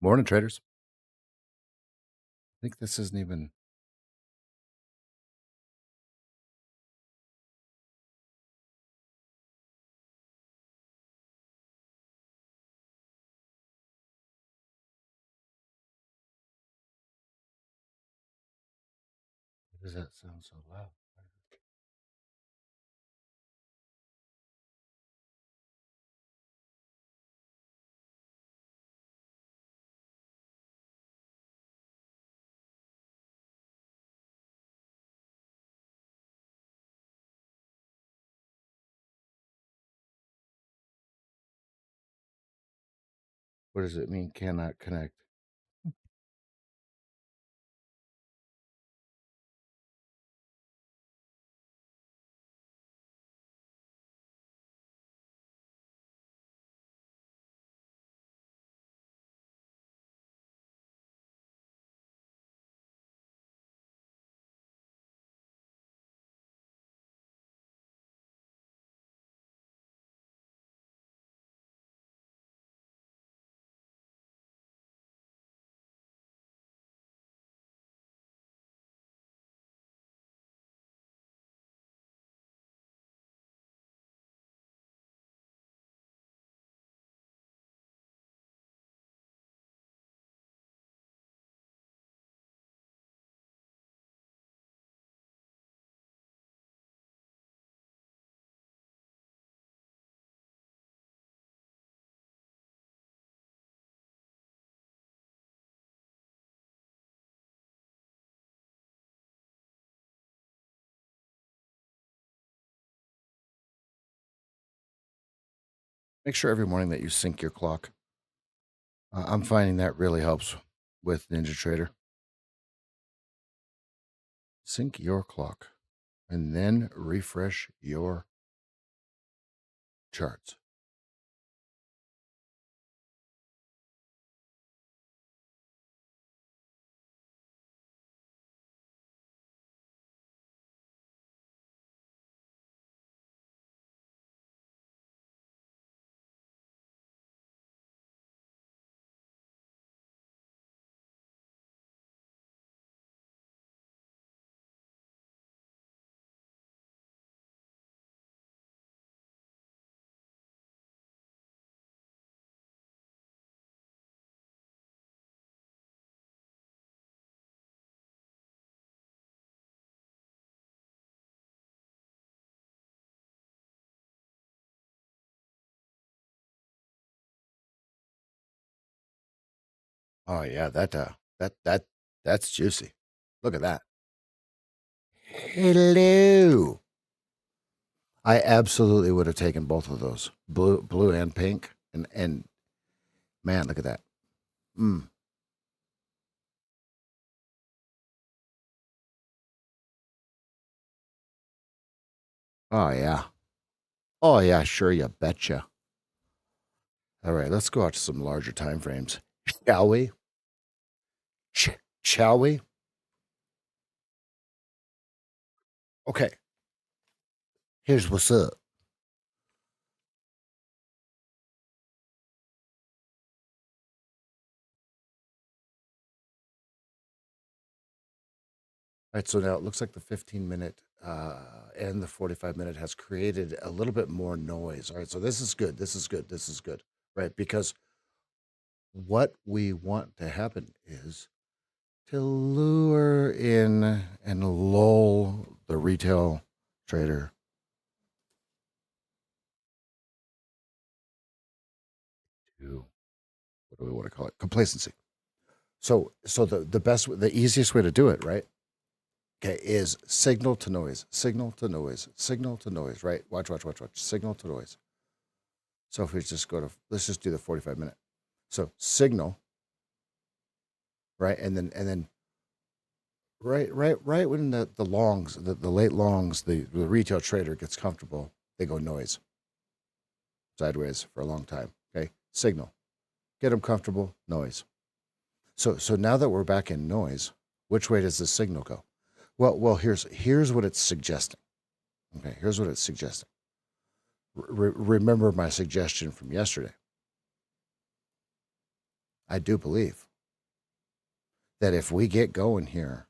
Morning, traders. I think this isn't even. Why does that sound so loud? What does it mean? Cannot connect. Make sure every morning that you sync your clock. I'm finding that really helps with NinjaTrader. Sync your clock and then refresh your charts. Oh yeah, that's juicy. Look at that. Hello. I absolutely would have taken both of those, blue and pink, and man, look at that. Mm. Oh yeah. Oh yeah, sure you betcha. All right, let's go out to some larger time frames, shall we? Shall we? Okay, here's what's up. All right, so now it looks like the 15-minute and the 45-minute has created a little bit more noise. All right, so this is good. This is good. This is good, right? Because what we want to happen is to lure in and lull the retail trader to, what do we want to call it? Complacency. So the easiest way to do it, right? Okay, is signal to noise, signal to noise, signal to noise, right? Watch, signal to noise. So if we just go to, let's just do the 45-minute. So signal, right? And then right when the longs, the late longs, the retail trader gets comfortable, they go noise sideways for a long time. Okay. Signal. Get them comfortable, noise. So now that we're back in noise, which way does the signal go? Well, here's what it's suggesting. Okay, here's what it's suggesting. Remember my suggestion from yesterday. I do believe that if we get going here,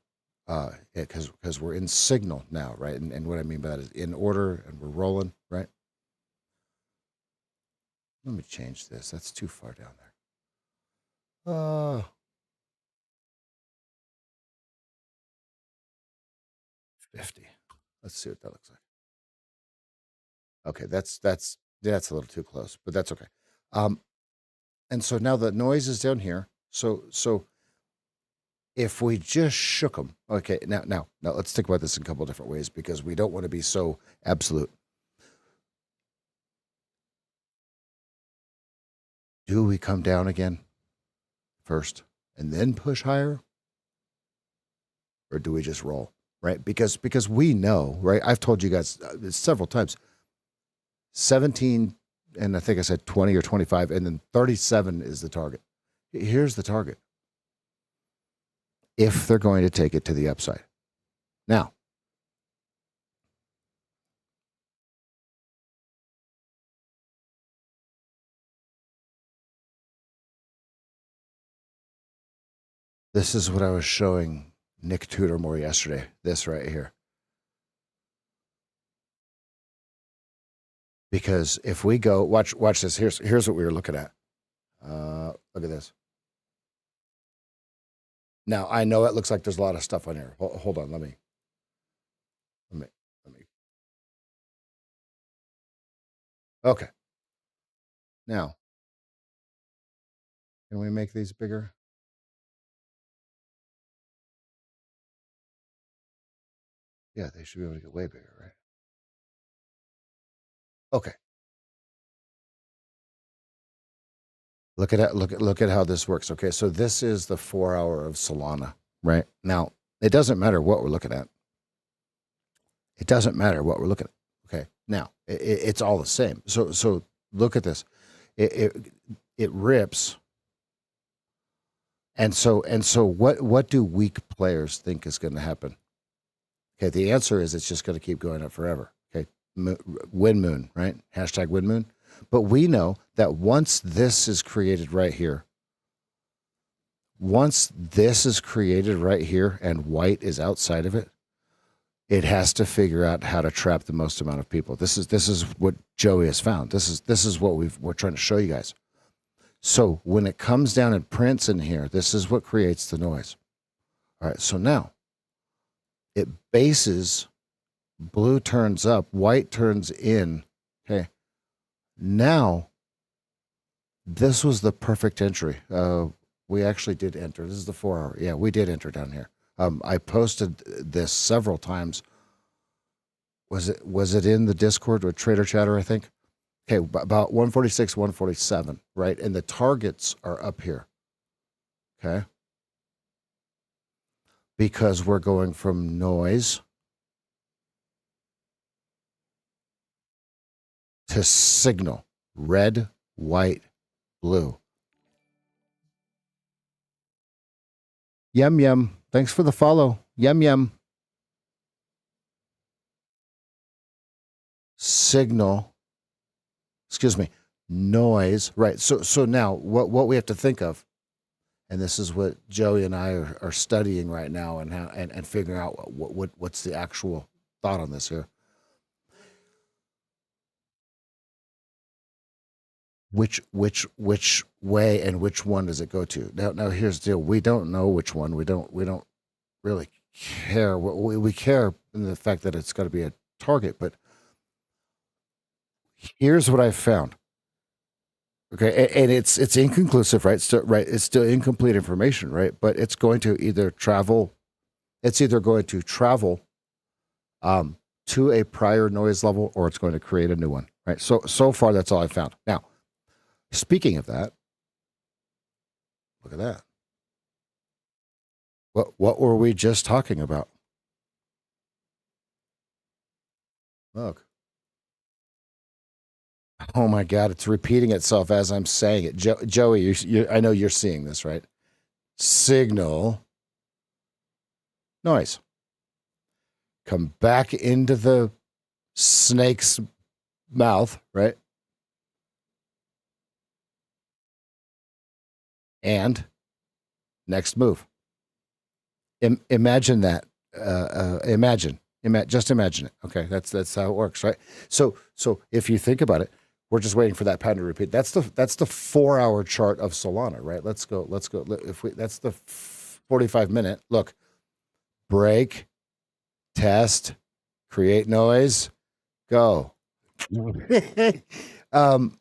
because we're in signal now, right? And what I mean by that is in order, and we're rolling, right? Let me change this. That's too far down there. 50. Let's see what that looks like. Okay, that's a little too close, but that's okay. And so now the noise is down here. So if we just shook them, okay. Now let's think about this in a couple of different ways because we don't want to be so absolute. Do we come down again first and then push higher, or do we just roll? Right? Because we know, right? I've told you guys several times. 17, and I think I said 20 or 25, and then 37 is the target. Here's the target. If they're going to take it to the upside. Now, this is what I was showing Nick Tudor more yesterday. This right here. Because if we go, watch this. Here's what we were looking at. Look at this. Now I know it looks like there's a lot of stuff on here. Hold on, let me. Okay. Now, can we make these bigger? Yeah, they should be able to get way bigger, right? Okay. Look at how this works. Okay, so this is the 4 hour of Solana, right? Now, it doesn't matter what we're looking at. It doesn't matter what we're looking at. Okay. Now, it's all the same. So look at this. It rips. And so what do weak players think is going to happen? Okay, the answer is it's just going to keep going up forever. Okay, wind moon, right? Hashtag wind moon. But we know that once this is created right here, and white is outside of it, it has to figure out how to trap the most amount of people. This is what Joey has found. This is what we're trying to show you guys. So when it comes down and prints in here, this is what creates the noise. All right, so now it bases, blue turns up, white turns in. Okay. Now, this was the perfect entry. We actually did enter. This is the 4 hour. Yeah, we did enter down here. I posted this several times. Was it in the Discord or Trader Chatter, I think? Okay, about 146, 147, right? And the targets are up here. Okay. Because we're going from noise to signal. Red, white, blue. Yum, yum. Thanks for the follow. Yum, yum. Signal. Excuse me. Noise. Right. So now what we have to think of, and this is what Joey and I are studying right now and figuring out what's the actual thought on this here. Which way and which one does it go to? Now here's the deal. We don't know which one. We don't really care. We care in the fact that it's got to be a target, but here's what I've found. Okay, and it's inconclusive, right? It's still incomplete information, right? But it's going to either travel. It's either going to travel to a prior noise level, or it's going to create a new one, right? So far, that's all I found. Now, speaking of that, look at that. What were we just talking about? Look. Oh my God, it's repeating itself as I'm saying it. Joey, I know you're seeing this, right? Signal, noise. Come back into the snake's mouth, right? And next move. Imagine that. Just imagine it. Okay, that's how it works, right? So if you think about it, we're just waiting for that pattern to repeat. That's the 4-hour chart of Solana, right? Let's go. If we that's the 45-minute. Look, break, test, create noise, go. um,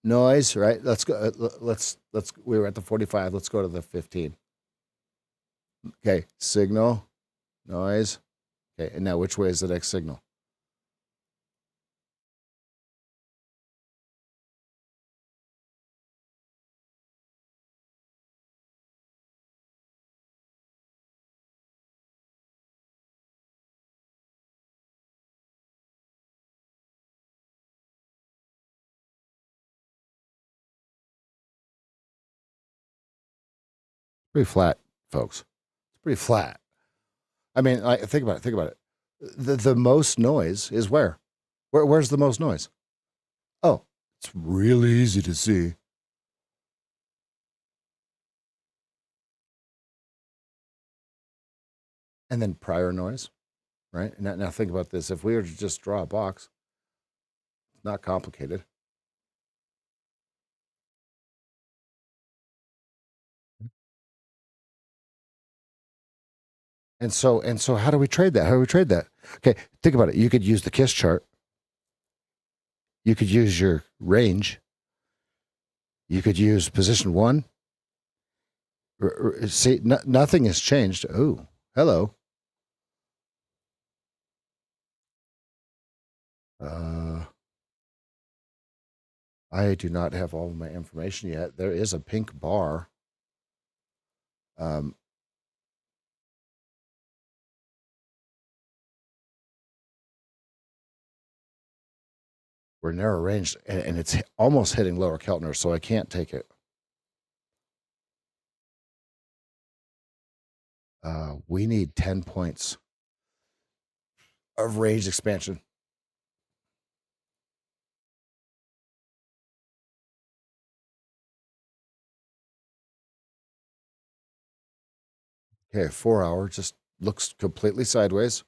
noise, right? Let's go. Let's. We were at the 45. Let's go to the 15. Okay, signal, noise. Okay, and now which way is the next signal? Pretty flat, folks. It's pretty flat. I mean, think about it. Think about it. The most noise is where? Where's the most noise? Oh, it's really easy to see. And then prior noise, right? Now think about this. If we were to just draw a box, it's not complicated. And so how do we trade that? How do we trade that? Okay, think about it. You could use the KISS chart. You could use your range. You could use position one. See, nothing has changed. Oh, hello. I do not have all of my information yet. There is a pink bar. We're narrow range, and it's almost hitting lower Keltner, so I can't take it. We need 10 points of range expansion. Okay, 4-hour just looks completely sideways.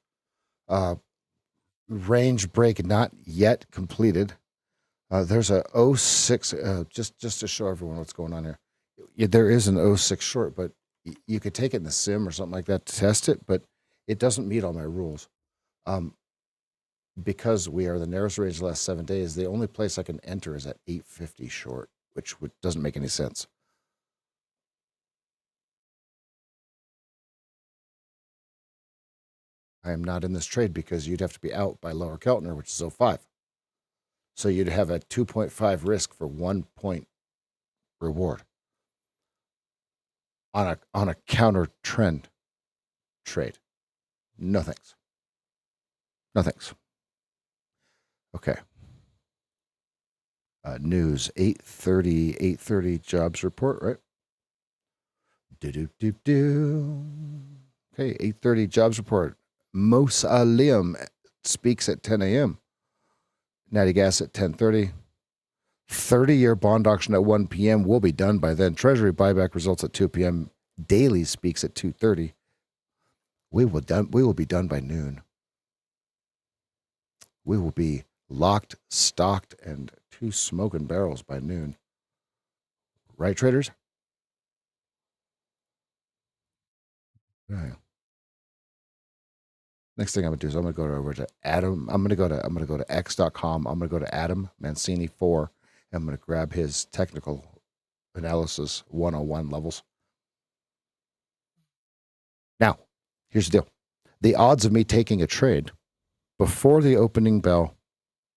Range break not yet completed. There's a 06, just to show everyone what's going on here. There is an 06 short, but you could take it in the sim or something like that to test it, but it doesn't meet all my rules. Because we are the narrowest range the last 7 days, the only place I can enter is at 850 short, which doesn't make any sense. I am not in this trade because you'd have to be out by lower Keltner, which is 05. So you'd have a 2.5 risk for 1 point reward on a counter trend trade. No thanks. No thanks. Okay. News 8:30 jobs report, right? Do. Okay, 8:30 jobs report. Mos Aliam speaks at 10 a.m. Natty Gas at 10:30. 30-year bond auction at 1 p.m. will be done by then. Treasury buyback results at 2 p.m. Daily speaks at 2:30. We will be done by noon. We will be locked, stocked, and 2 smoking barrels by noon. Right, traders? Yeah. Next thing I'm gonna do is I'm gonna go over to Adam. I'm gonna go to x.com. I'm gonna go to Adam Mancini 4. And I'm gonna grab his technical analysis 101 levels. Now, here's the deal. The odds of me taking a trade before the opening bell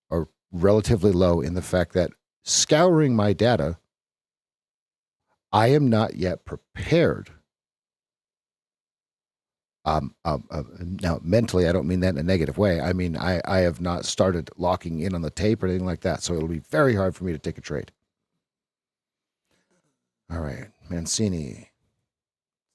are relatively low in the fact that scouring my data, I am not yet prepared. Now, mentally, I don't mean that in a negative way. I mean, I have not started locking in on the tape or anything like that, so it'll be very hard for me to take a trade. All right, Mancini.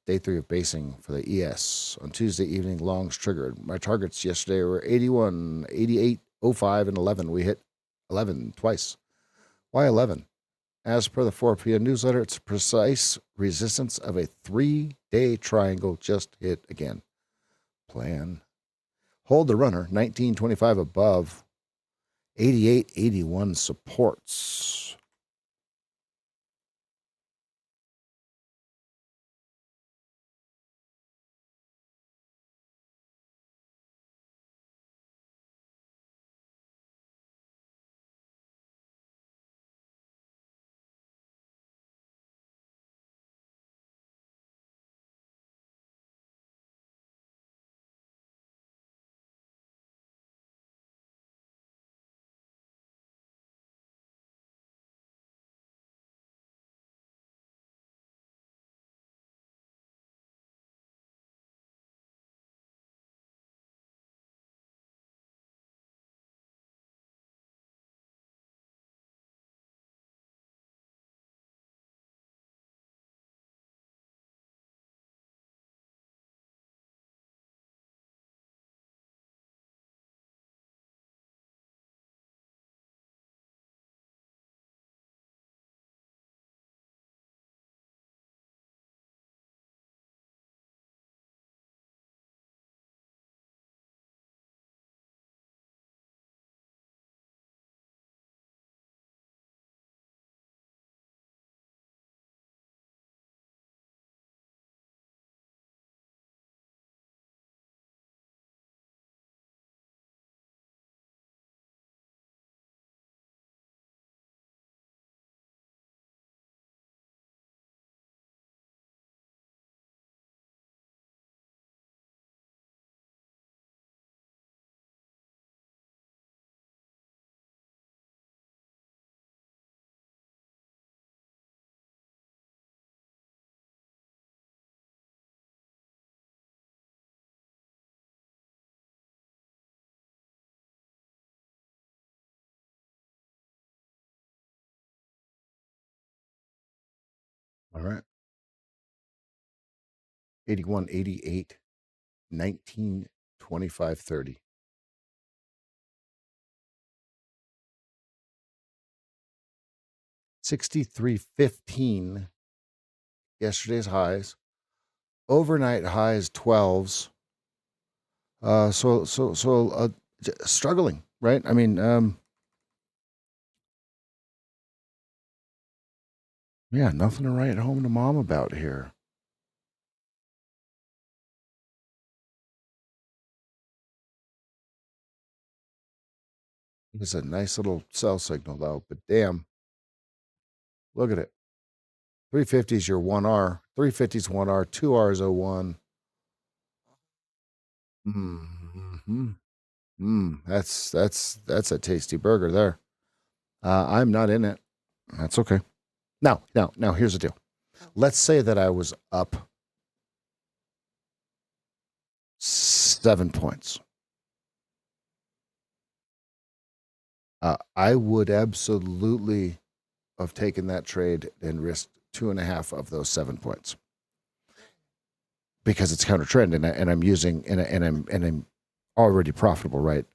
Day 3 of basing for the ES. On Tuesday evening, longs triggered. My targets yesterday were 81, 88, 05, and 11. We hit 11 twice. Why 11? As per the 4 p.m. newsletter, it's a precise resistance of a 3-day triangle just hit again. Plan. Hold the runner, 1925 above, 88.81 supports. All right. 81, 88, 19, 25, 30. 63.15. Yesterday's highs. Overnight highs 12s. Struggling, right? I mean, yeah, nothing to write home to mom about here. It's a nice little sell signal though, but damn, look at it. 350 is your 1R. 350 is 1R. 2R is 01. Mm-hmm. That's a tasty burger there. I'm not in it. That's okay. Now, here's the deal. Let's say that I was up 7 points. I would absolutely have taken that trade and risked 2.5 of those 7 points because it's counter trend and I'm using and I'm already profitable, right?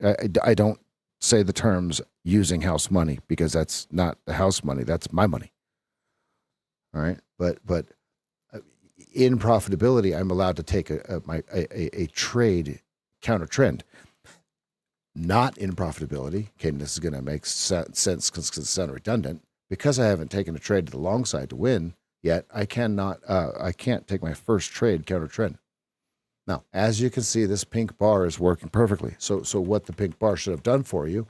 I don't say the terms using house money because that's not the house money, that's my money. All right, but in profitability, I'm allowed to take a trade counter trend. Not in profitability, okay, and this is going to make sense because it's sound redundant. Because I haven't taken a trade to the long side to win yet, I can't take my first trade counter trend. Now, as you can see, this pink bar is working perfectly. So what the pink bar should have done for you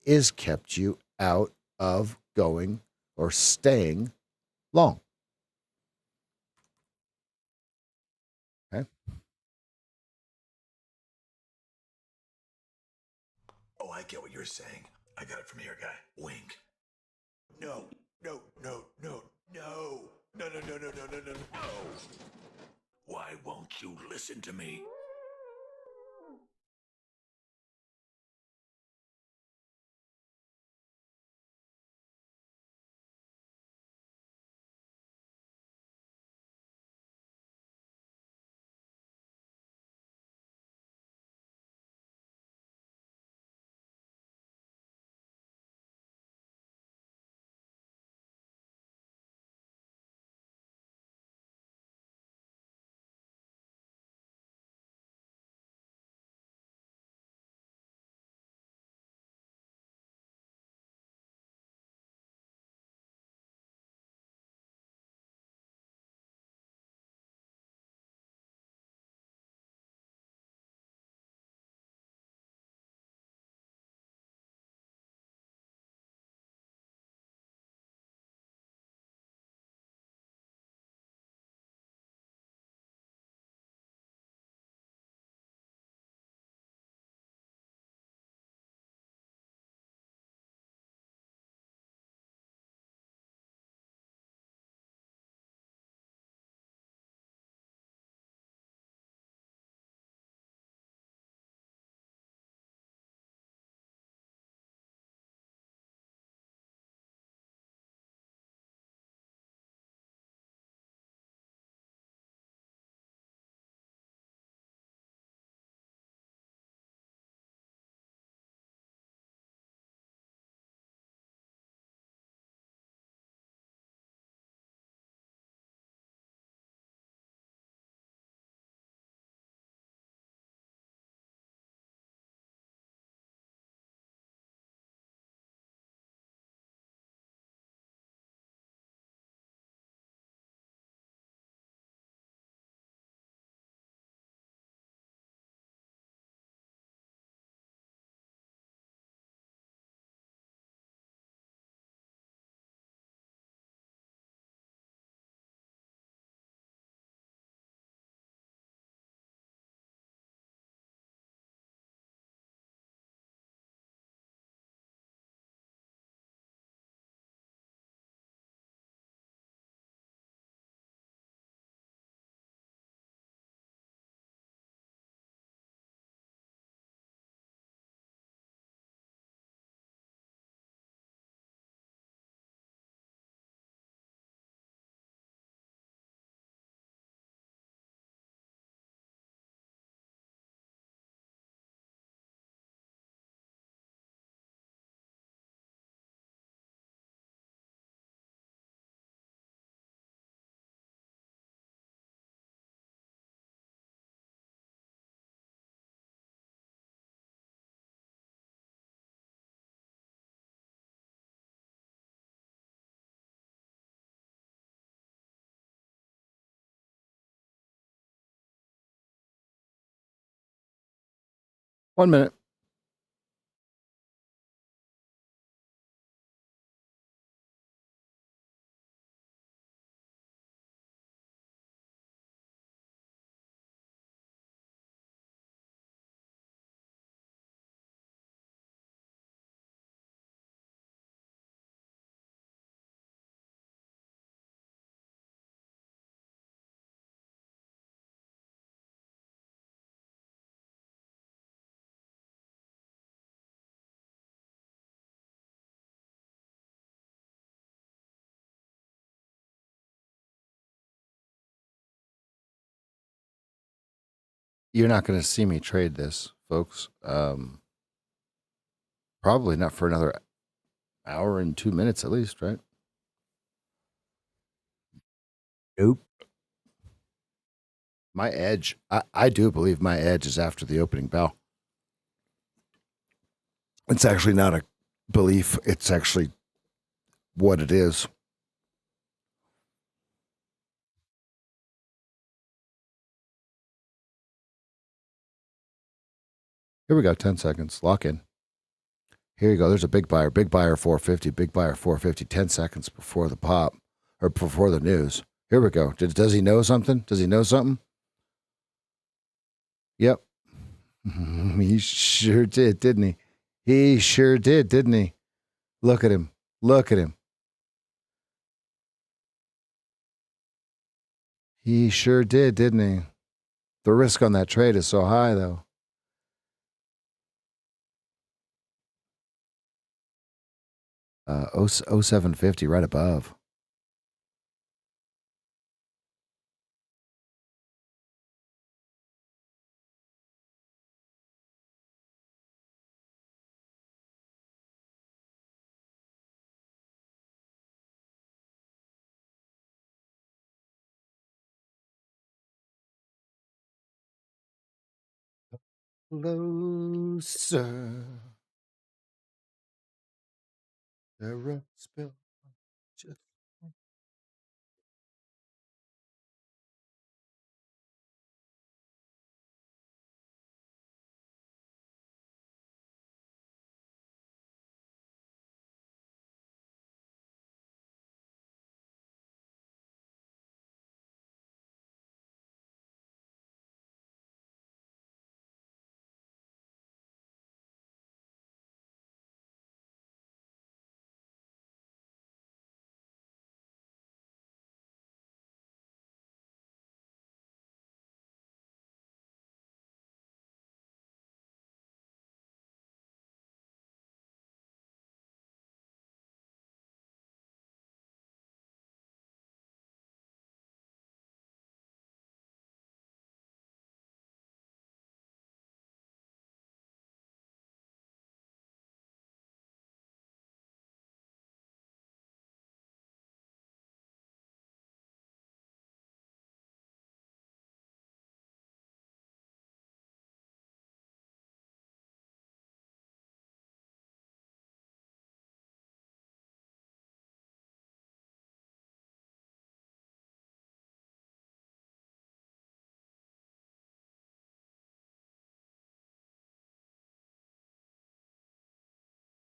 is kept you out of going or staying long. Okay. Oh, I get what you're saying. I got it from here, guy. Wink. No, no, no, no, no. No, no, no, no, no, no, no, no. Why won't you listen to me? 1 minute. You're not going to see me trade this, folks. Probably not for another hour and 2 minutes at least, right? Nope. My edge, I do believe my edge is after the opening bell. It's actually not a belief, it's actually what it is. Here we go, 10 seconds. Lock in. Here you go. There's a big buyer 450, big buyer 450, 10 seconds before the pop or before the news. Here we go. Does he know something? Does he know something? Yep. He sure did, didn't he? He sure did, didn't he? Look at him. Look at him. He sure did, didn't he? The risk on that trade is so high, though. Oh 0750 right above. Closer. The road spill. Just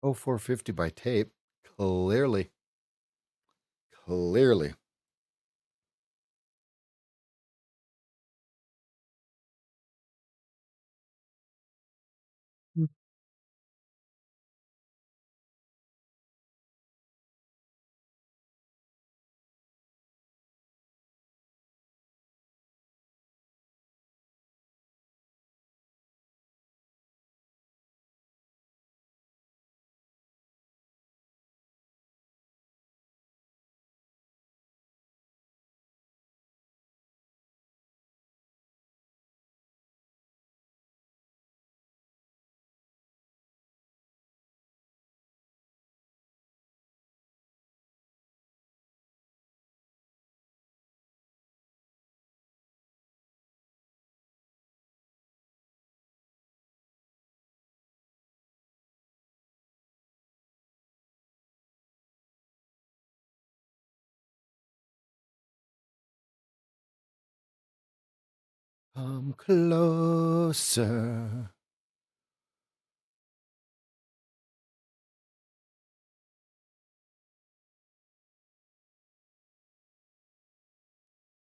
0450 by tape. Clearly. Clearly. Come closer.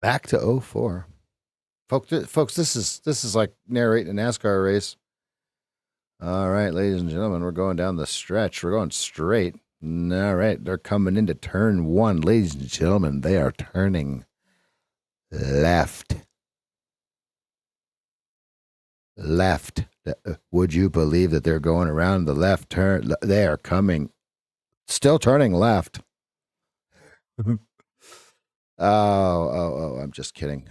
Back to '04. Folks, this is like narrating a NASCAR race. All right, ladies and gentlemen, we're going down the stretch. We're going straight. All right, they're coming into turn one. Ladies and gentlemen, they are turning left. Left. Would you believe that they're going around the left turn? They are coming, still turning left. I'm just kidding.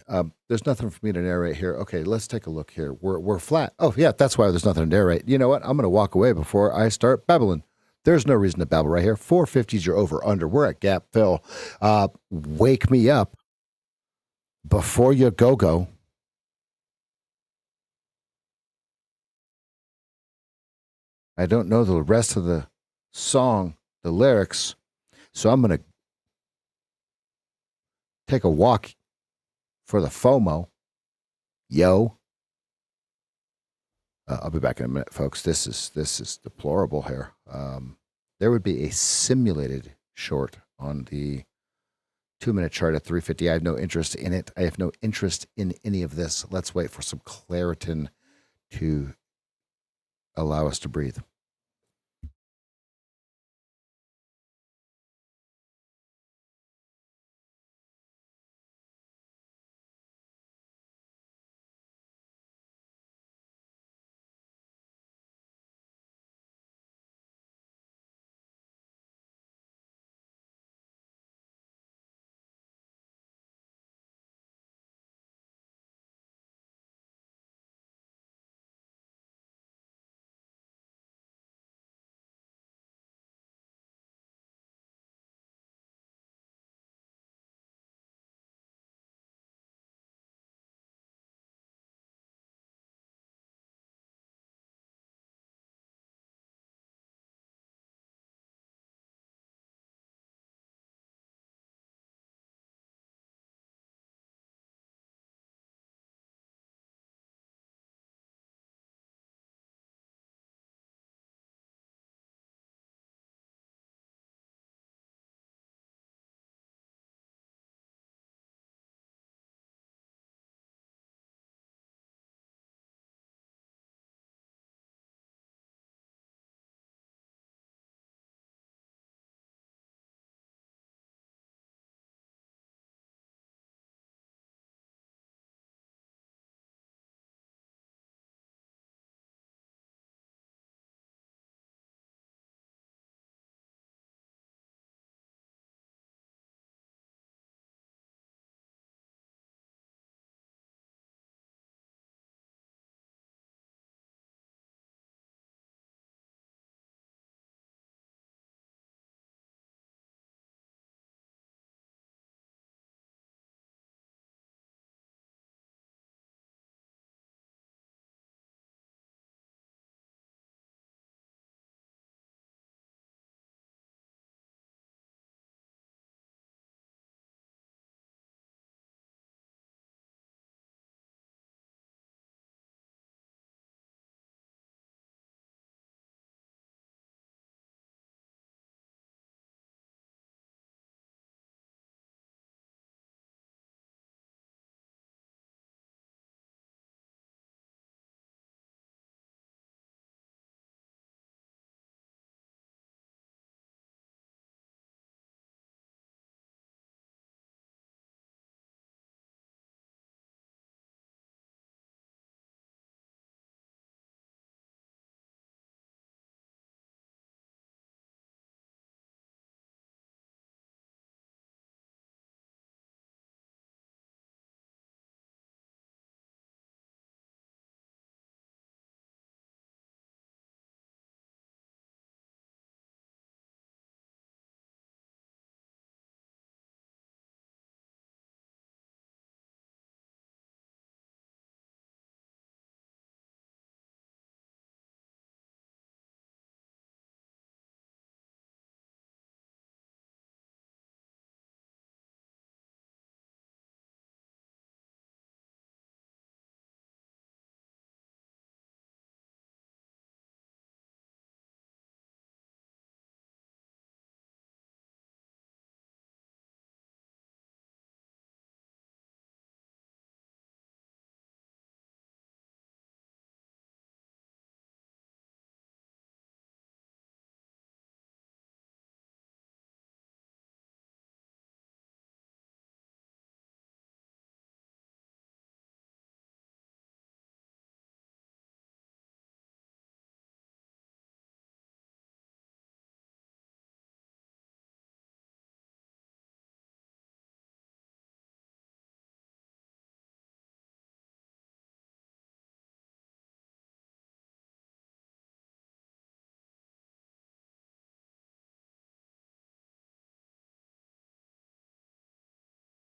There's nothing for me to narrate here. Okay, let's take a look here. We're flat. Oh yeah, that's why there's nothing to narrate. You know what? I'm gonna walk away before I start babbling. There's no reason to babble right here. 450s your over under. We're at gap fill. Wake me up before you go. I don't know the rest of the song, the lyrics, so I'm gonna take a walk for the FOMO. Yo. I'll be back in a minute, folks. This is deplorable here. There would be a simulated short on the 2-minute chart at 350. I have no interest in it. I have no interest in any of this. Let's wait for some Claritin to allow us to breathe.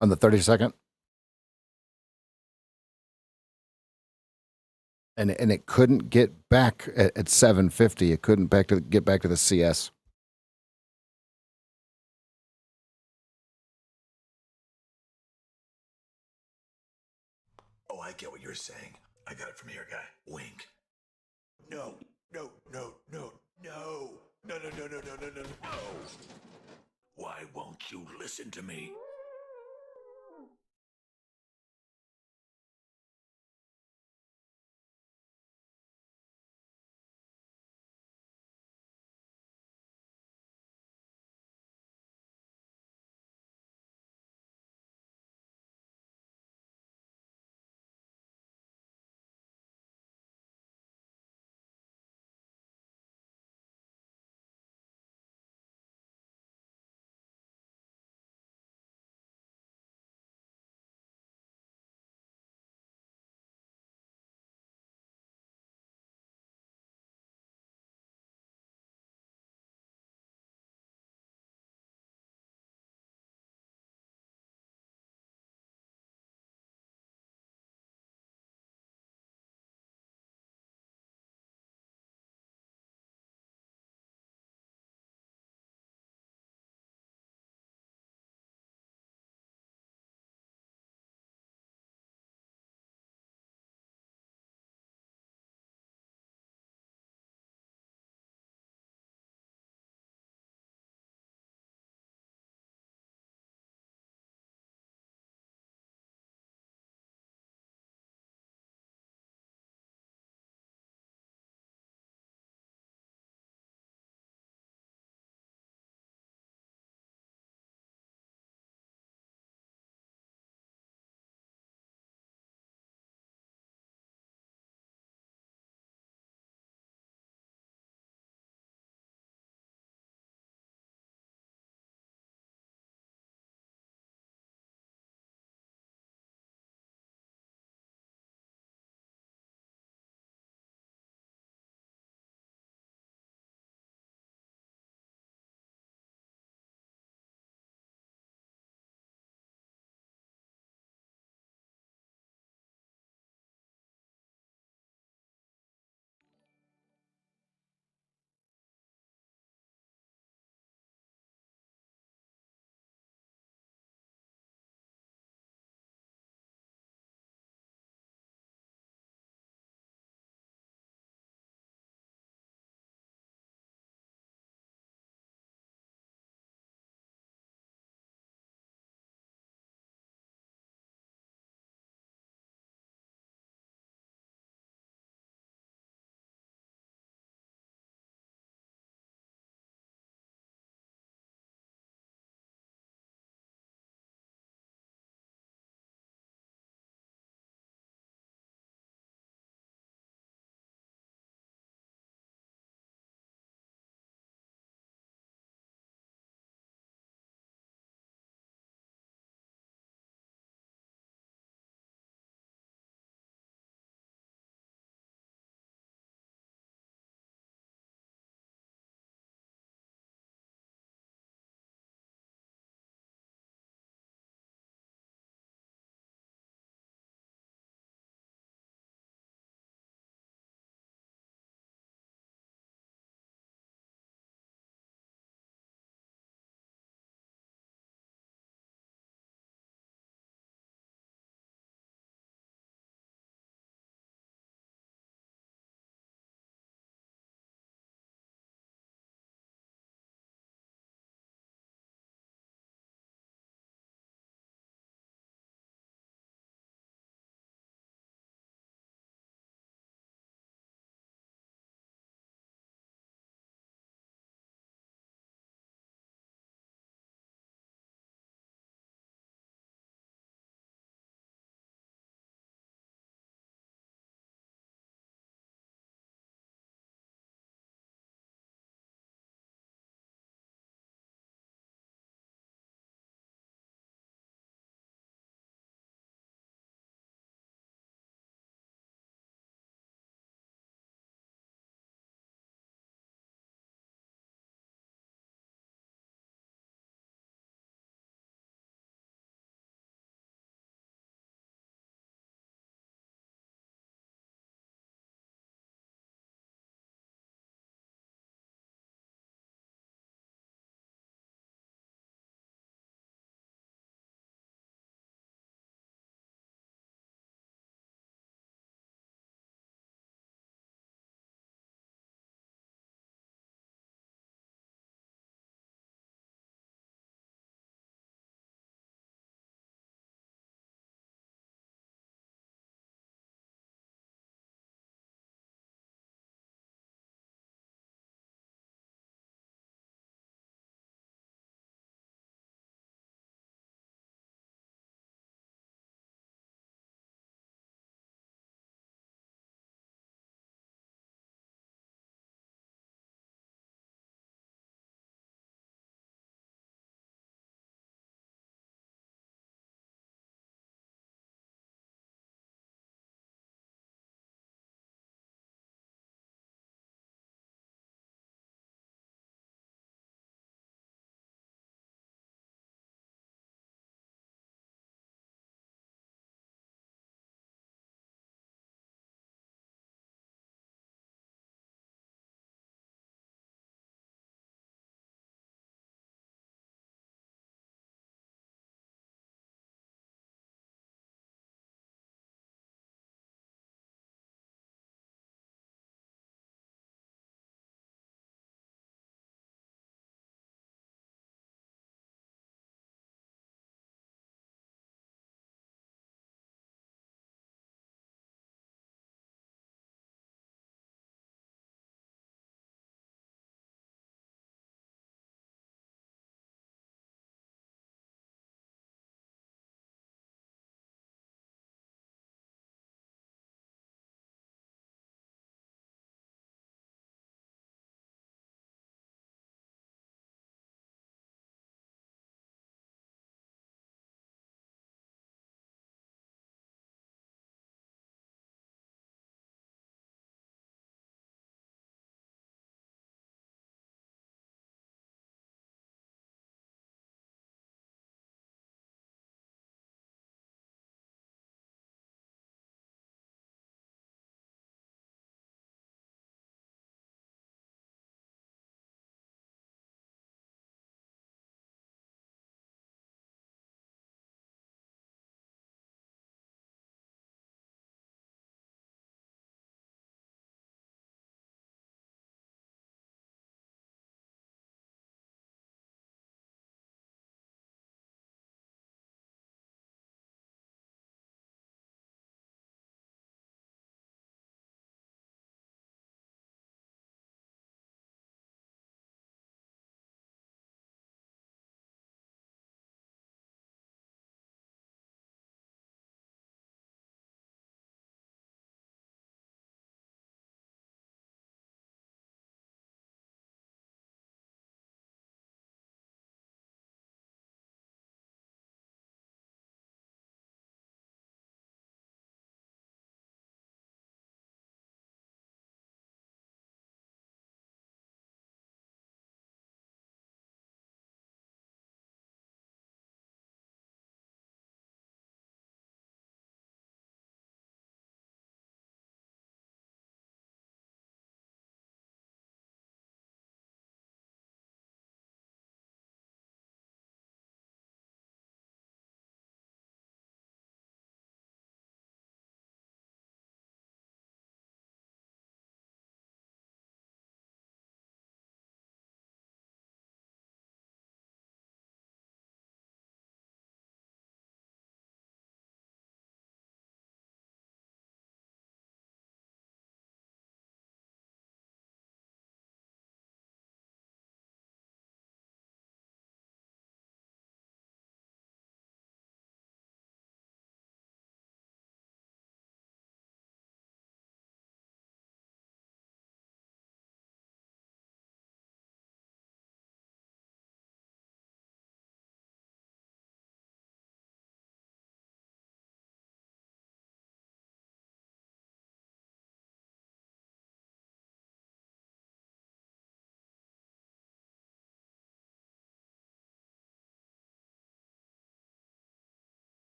On the 32nd. And it couldn't get back at 750. It couldn't get back to the CS. Oh, I get what you're saying. I got it from here, guy. Wink. No, no, no, no, no, no, no, no, no, no, no, no, no. Why won't you listen to me?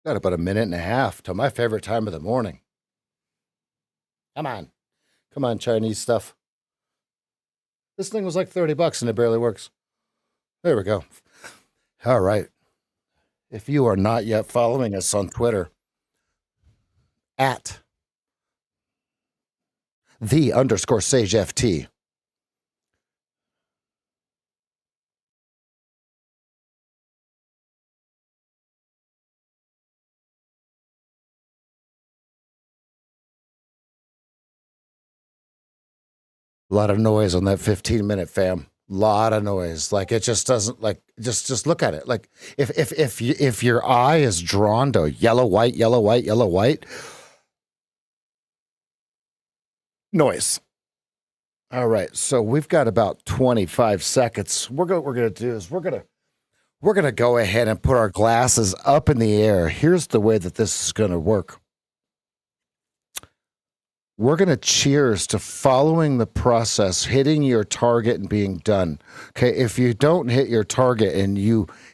Got about a minute and a half till my favorite time of the morning. Come on. Come on, Chinese stuff. This thing was like $30 and it barely works. There we go. All right. If you are not yet following us on Twitter, at _SageFT. A lot of noise on that 15-minute fam. Lot of noise. Like it just doesn't like just look at it. Like if your eye is drawn to yellow, white, yellow, white, yellow, white, noise. All right. So we've got about 25 seconds. What we're gonna do is we're gonna go ahead and put our glasses up in the air. Here's the way that this is gonna work. We're going to cheers to following the process, hitting your target and being done. Okay. If you don't hit your target and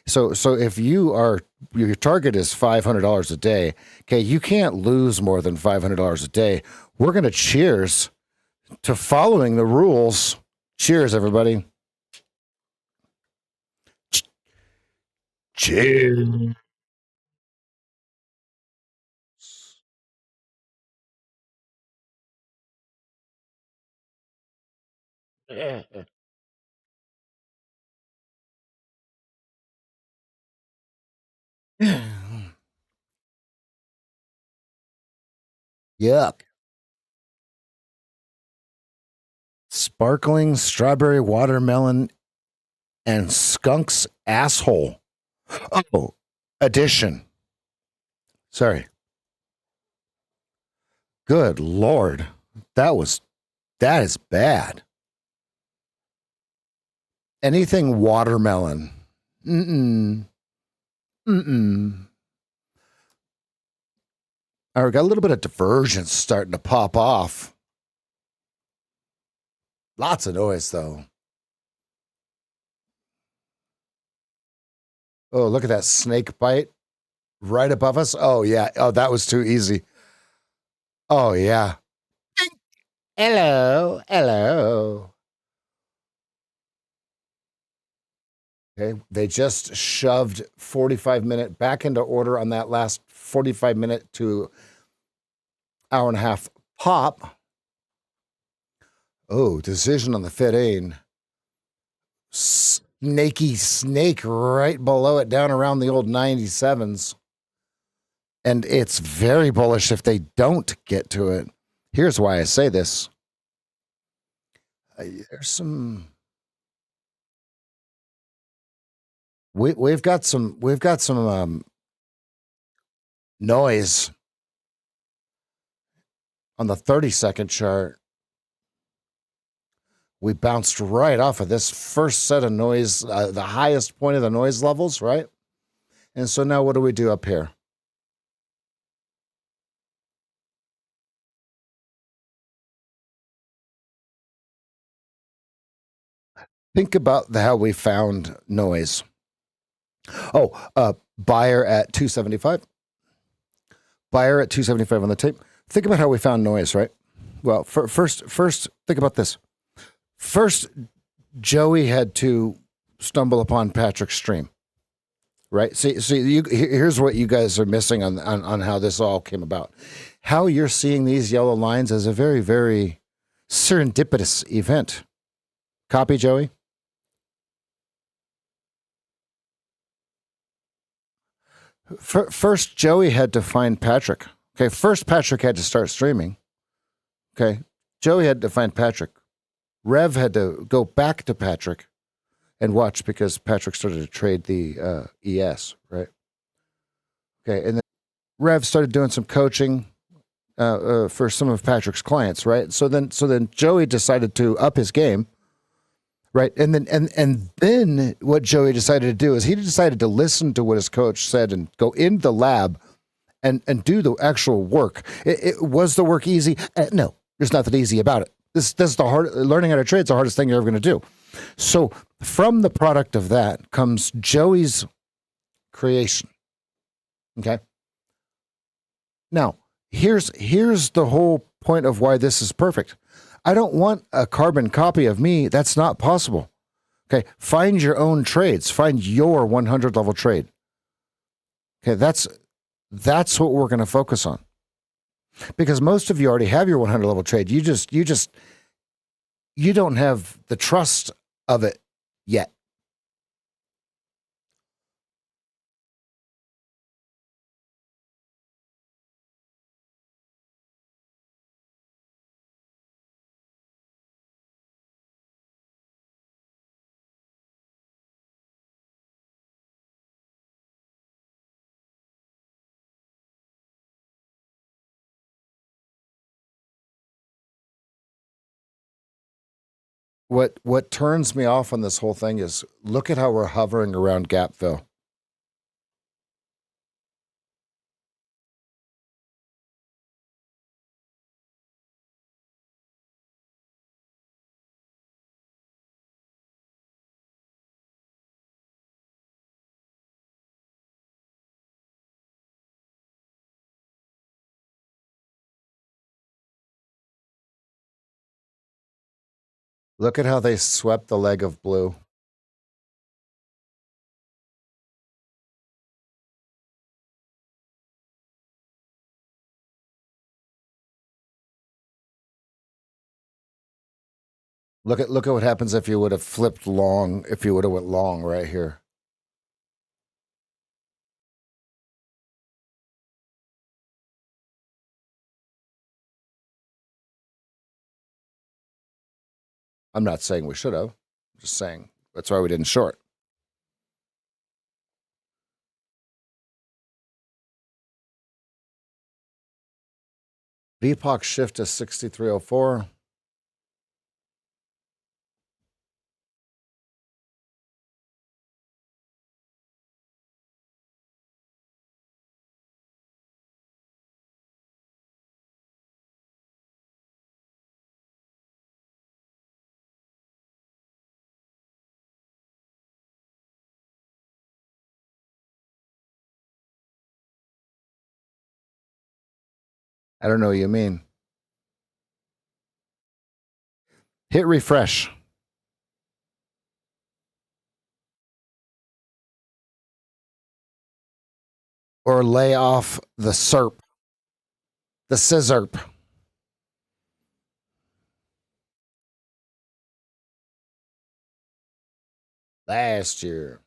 so if your target is $500 a day, okay, you can't lose more than $500 a day. We're going to cheers to following the rules. Cheers, everybody. Cheers. Yuck. Sparkling strawberry watermelon and skunk's asshole. Oh, addition. Sorry. Good Lord. That is bad. Anything watermelon. Mm-mm. Mm-mm. All right, got a little bit of divergence starting to pop off. Lots of noise, though. Oh, look at that snake bite right above us. Oh, yeah. Oh, that was too easy. Oh, yeah. Hello. Hello. Okay. They just shoved 45-minute back into order on that last 45-minute to hour and a half pop. Oh, decision on the fit in. Snaky snake right below it, down around the old 97s. And it's very bullish if they don't get to it. Here's why I say this. There's some. We've got some noise on the 30-second chart. We bounced right off of this first set of noise, the highest point of the noise levels, right? And so now what do we do up here? Think about how we found noise. Oh, buyer at 275. Buyer at 275 on the tape. Think about how we found noise, right? Well, first, think about this. First, Joey had to stumble upon Patrick's stream, right? See, here's what you guys are missing on how this all came about. How you're seeing these yellow lines as a very, very serendipitous event. Copy, Joey? First, Joey had to find Patrick. Okay, first Patrick had to start streaming. Okay, Joey had to find Patrick. Rev had to go back to Patrick and watch because Patrick started to trade the ES, right? Okay, and then Rev started doing some coaching for some of Patrick's clients, right? So then Joey decided to up his game, right? And then what Joey decided to do is he decided to listen to what his coach said and go in the lab and do the actual work. Was the work easy? No, there's nothing easy about it. This is the hard. Learning how to trade is the hardest thing you're ever going to do. So from the product of that comes Joey's creation. Okay, Now, here's the whole point of why this is perfect. I don't want a carbon copy of me. That's not possible. Okay, find your own trades. Find your 100 level trade. Okay, that's what we're going to focus on. Because most of you already have your 100 level trade. You don't have the trust of it yet. What turns me off on this whole thing is look at how we're hovering around gap fill. Look at how they swept the leg of blue. Look at what happens if you would have flipped long, if you would have went long right here. I'm not saying we should have. I'm just saying that's why we didn't short. VPOC shift to 6304. I don't know what you mean. Hit refresh. Or lay off the SERP. The scissorp. Last year.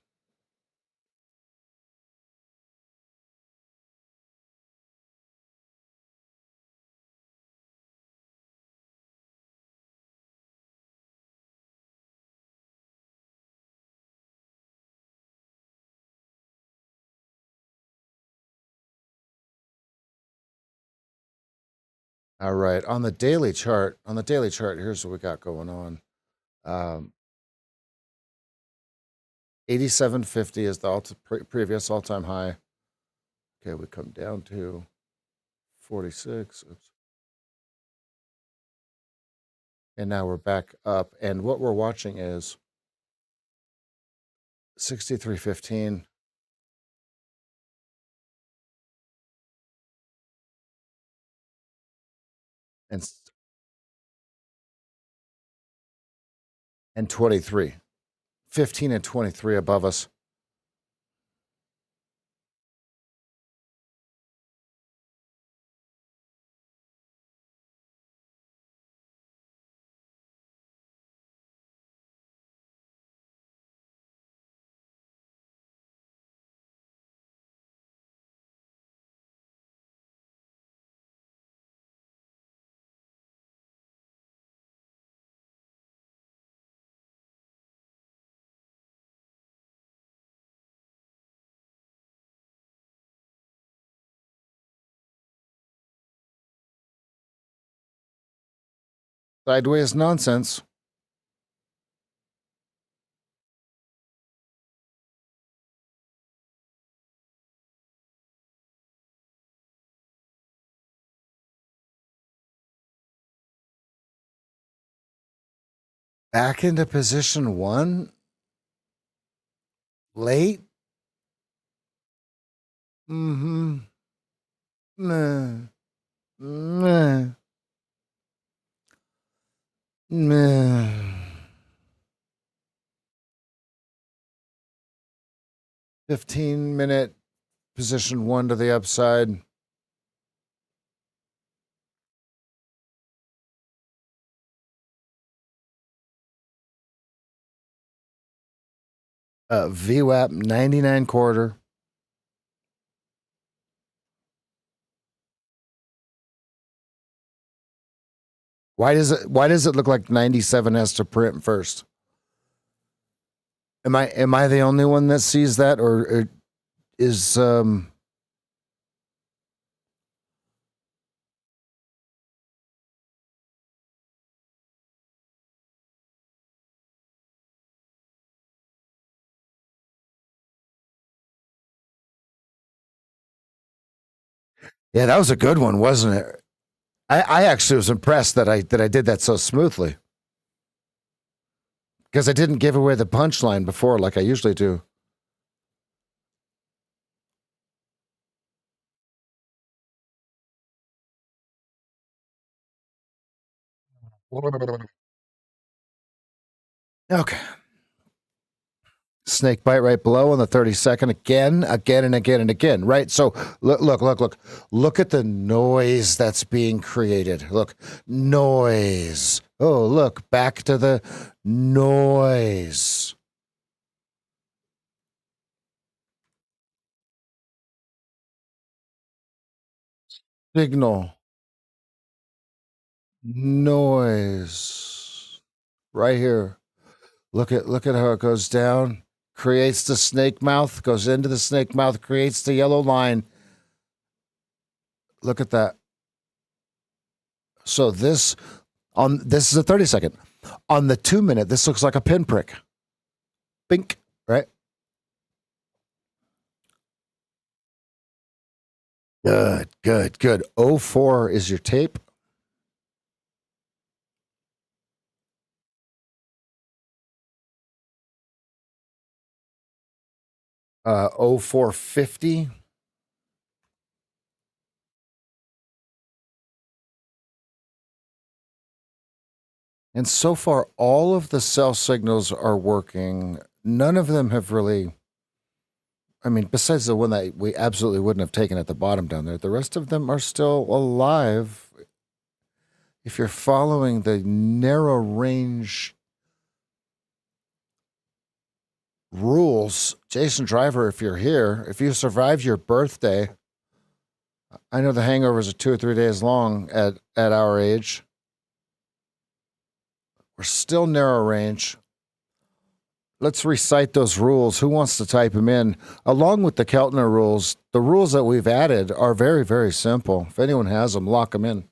All right. On the daily chart, here's what we got going on. 8750 is the previous all-time high. Okay, we come down to 46. Oops. And now we're back up. And what we're watching is 6315. And 23. 15 and 23 above us. Sideways nonsense. Back into position one. Late. Mm-hmm. Meh. Meh. Meh. 15-minute position 1 to the upside. VWAP 99 quarter. Why does it look like 97 has to print first? Am I the only one that sees that, or is Yeah, that was a good one, wasn't it? I actually was impressed that I did that so smoothly, because I didn't give away the punchline before like I usually do. Okay. Snake bite right below on the 32nd, again, and again, right? So look at the noise that's being created. Look, noise. Oh, look, back to the noise. Signal. Noise. Right here. Look at how it goes down. Creates the snake mouth, goes into the snake mouth, creates the yellow line. Look at that. So this is a 30-second. On the 2-minute, this looks like a pinprick. Bink, right? Good. 04 is your tape. Uh, 0450. And so far, all of the cell signals are working. None of them have really, I mean, besides the one that we absolutely wouldn't have taken at the bottom down there, the rest of them are still alive. If you're following the narrow range rules, Jason Driver, if you're here, if you survived your birthday, I know the hangovers are 2 or 3 days long at our age. We're still narrow range. Let's recite those rules. Who wants to type them in? Along with the Keltner rules, the rules that we've added are very, very simple. If anyone has them, lock them in.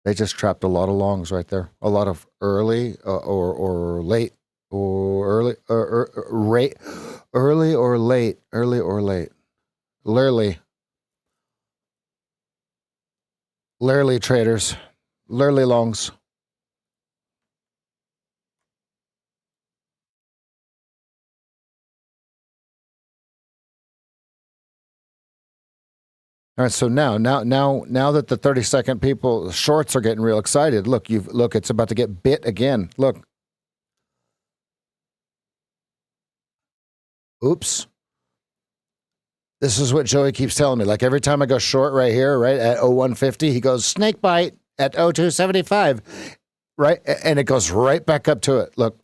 They just trapped a lot of longs right there. A lot of early or late or early rate early or late, Lurly traders, Lurly longs. All right, so now that the 30-second people shorts are getting real excited. Look, it's about to get bit again. Look. Oops. This is what Joey keeps telling me. Like every time I go short right here, right at 0150, he goes snake bite at 0275, right? And it goes right back up to it. Look.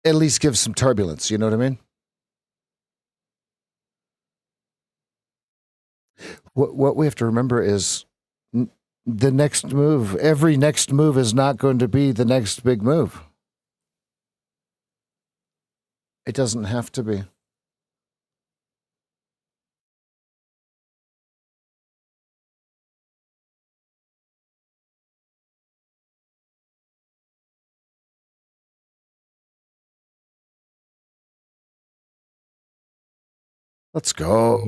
At least give some turbulence, you know what I mean? What we have to remember is the next move, every next move is not going to be the next big move. It doesn't have to be. Let's go.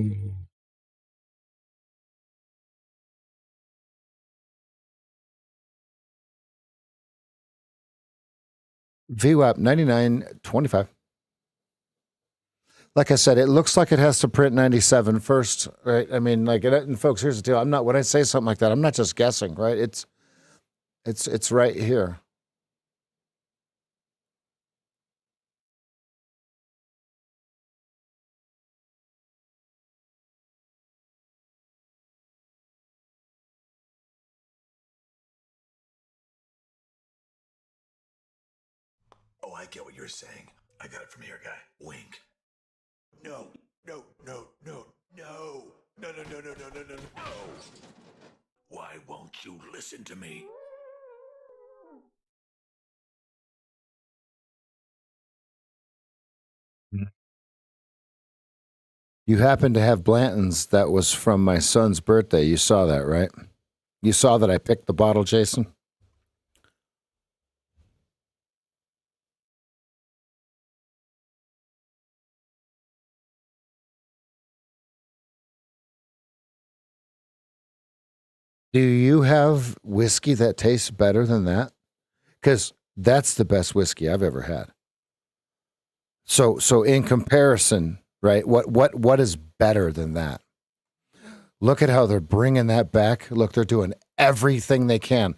VWAP 9925. Like I said, it looks like it has to print 97 first, right? I mean, like, and folks, here's the deal. I'm not, when I say something like that, I'm not just guessing, right? It's right here. Oh, I get what you're saying. I got it from here, guy. Wink. No, no, no, no, no. No, no, no, no, no, no, no, no. Why won't you listen to me? You happen to have Blanton's that was from my son's birthday. You saw that, right? You saw that I picked the bottle, Jason? Do you have whiskey that tastes better than that? Because that's the best whiskey I've ever had. So in comparison, right? What is better than that? Look at how they're bringing that back. Look, they're doing everything they can.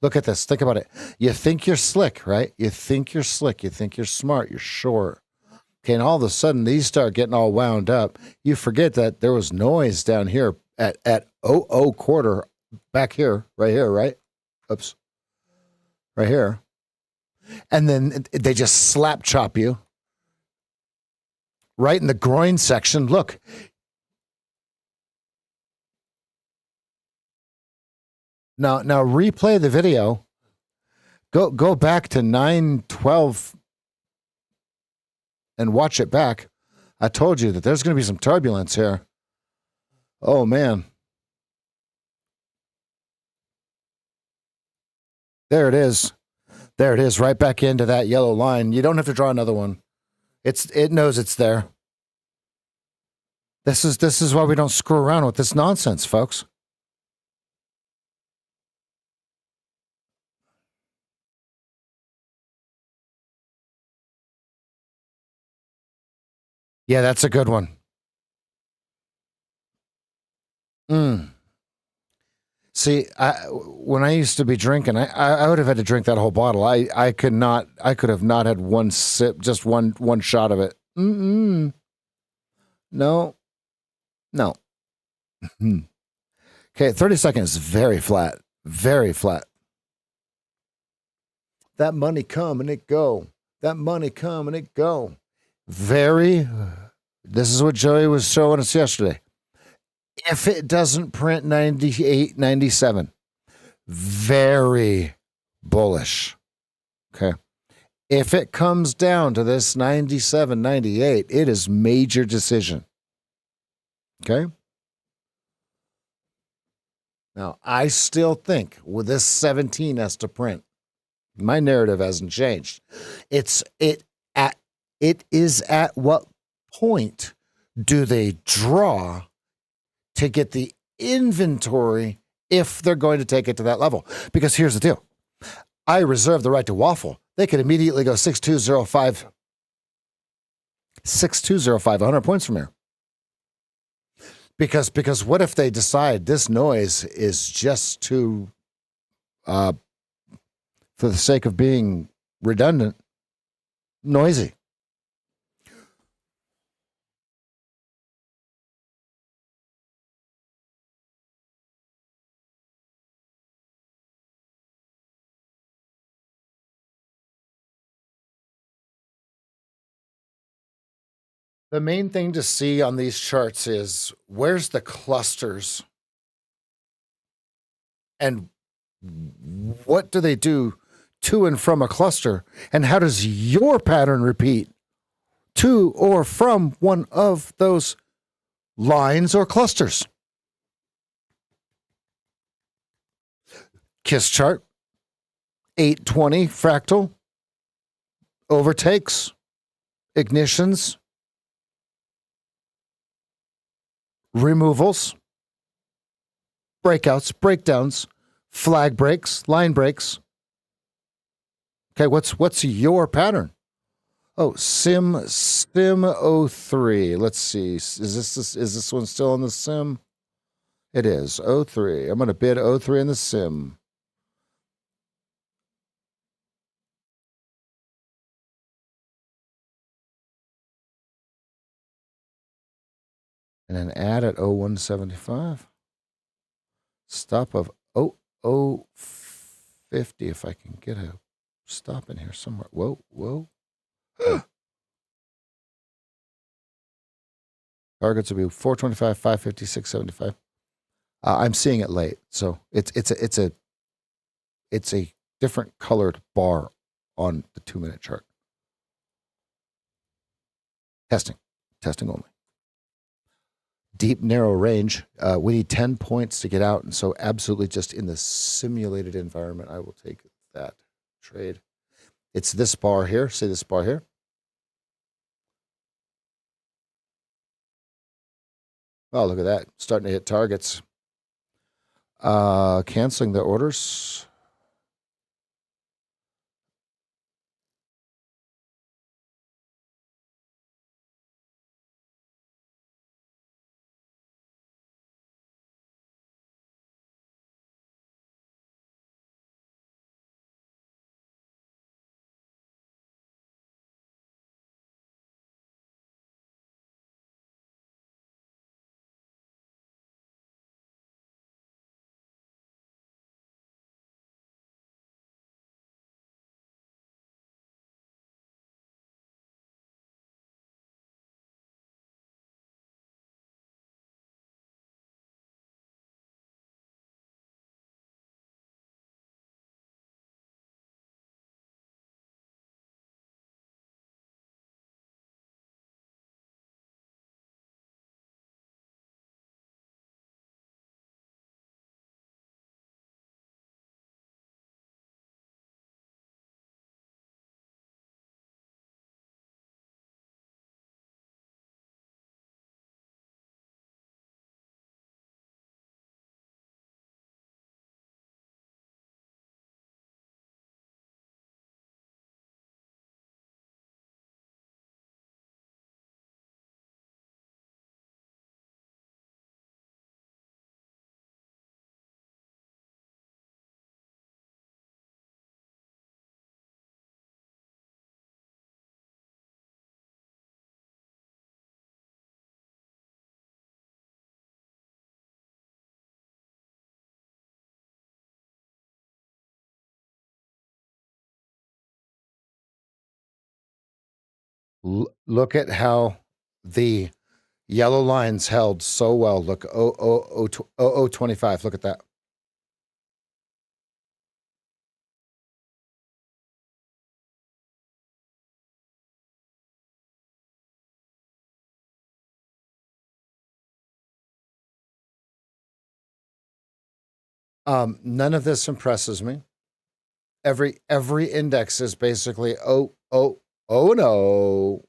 Look at this. Think about it. You think you're slick, right? You think you're slick. You think you're smart. You're short. Okay, and all of a sudden these start getting all wound up. You forget that there was noise down here at 00 quarter back here, right? Oops. Right here. And then they just slap chop you right in the groin section. Look. Now replay the video. Go back to 9:12 and watch it back. I told you that there's going to be some turbulence here. Oh man. There it is. There it is, right back into that yellow line. You don't have to draw another one. It knows it's there. This is why we don't screw around with this nonsense, folks. Yeah, that's a good one. See, when I used to be drinking, I would have had to drink that whole bottle. I could have not had one sip, just one shot of it. No. Okay, 30 seconds, very flat, very flat. That money come and it go. That money come and it go. This is what Joey was showing us yesterday. If it doesn't print 98, 97, very bullish. Okay. If it comes down to this 97, 98, it is major decision. Okay. Now, I still think with this 17 has to print. My narrative hasn't changed. It is at what point do they draw to get the inventory if they're going to take it to that level? Because here's the deal. I reserve the right to waffle. They could immediately go 6205, 100 points from here. Because what if they decide this noise is just too, for the sake of being redundant, noisy? The main thing to see on these charts is where's the clusters and what do they do to and from a cluster, and how does your pattern repeat to or from one of those lines or clusters? KISS chart, 820 fractal, overtakes, ignitions, removals, breakouts, breakdowns, flag breaks, line breaks. Okay, what's your pattern? Oh, sim 03. Let's see. Is this one still on the sim? It is 03. I'm going to bid 03 in the sim. And then add at 0175. Stop of 0050 if I can get a stop in here somewhere. Whoa. Targets will be 425, 550, 675. I'm seeing it late, so it's a different colored bar on the 2-minute chart. Testing only. Deep narrow range. We need 10 points to get out, and so absolutely just in the simulated environment, I will take that trade. It's this bar here. See this bar here? Oh, look at that. Starting to hit targets. Canceling the orders. Look at how the yellow lines held so well. Look, 0025. Look at that. None of this impresses me. Every index is basically oh no.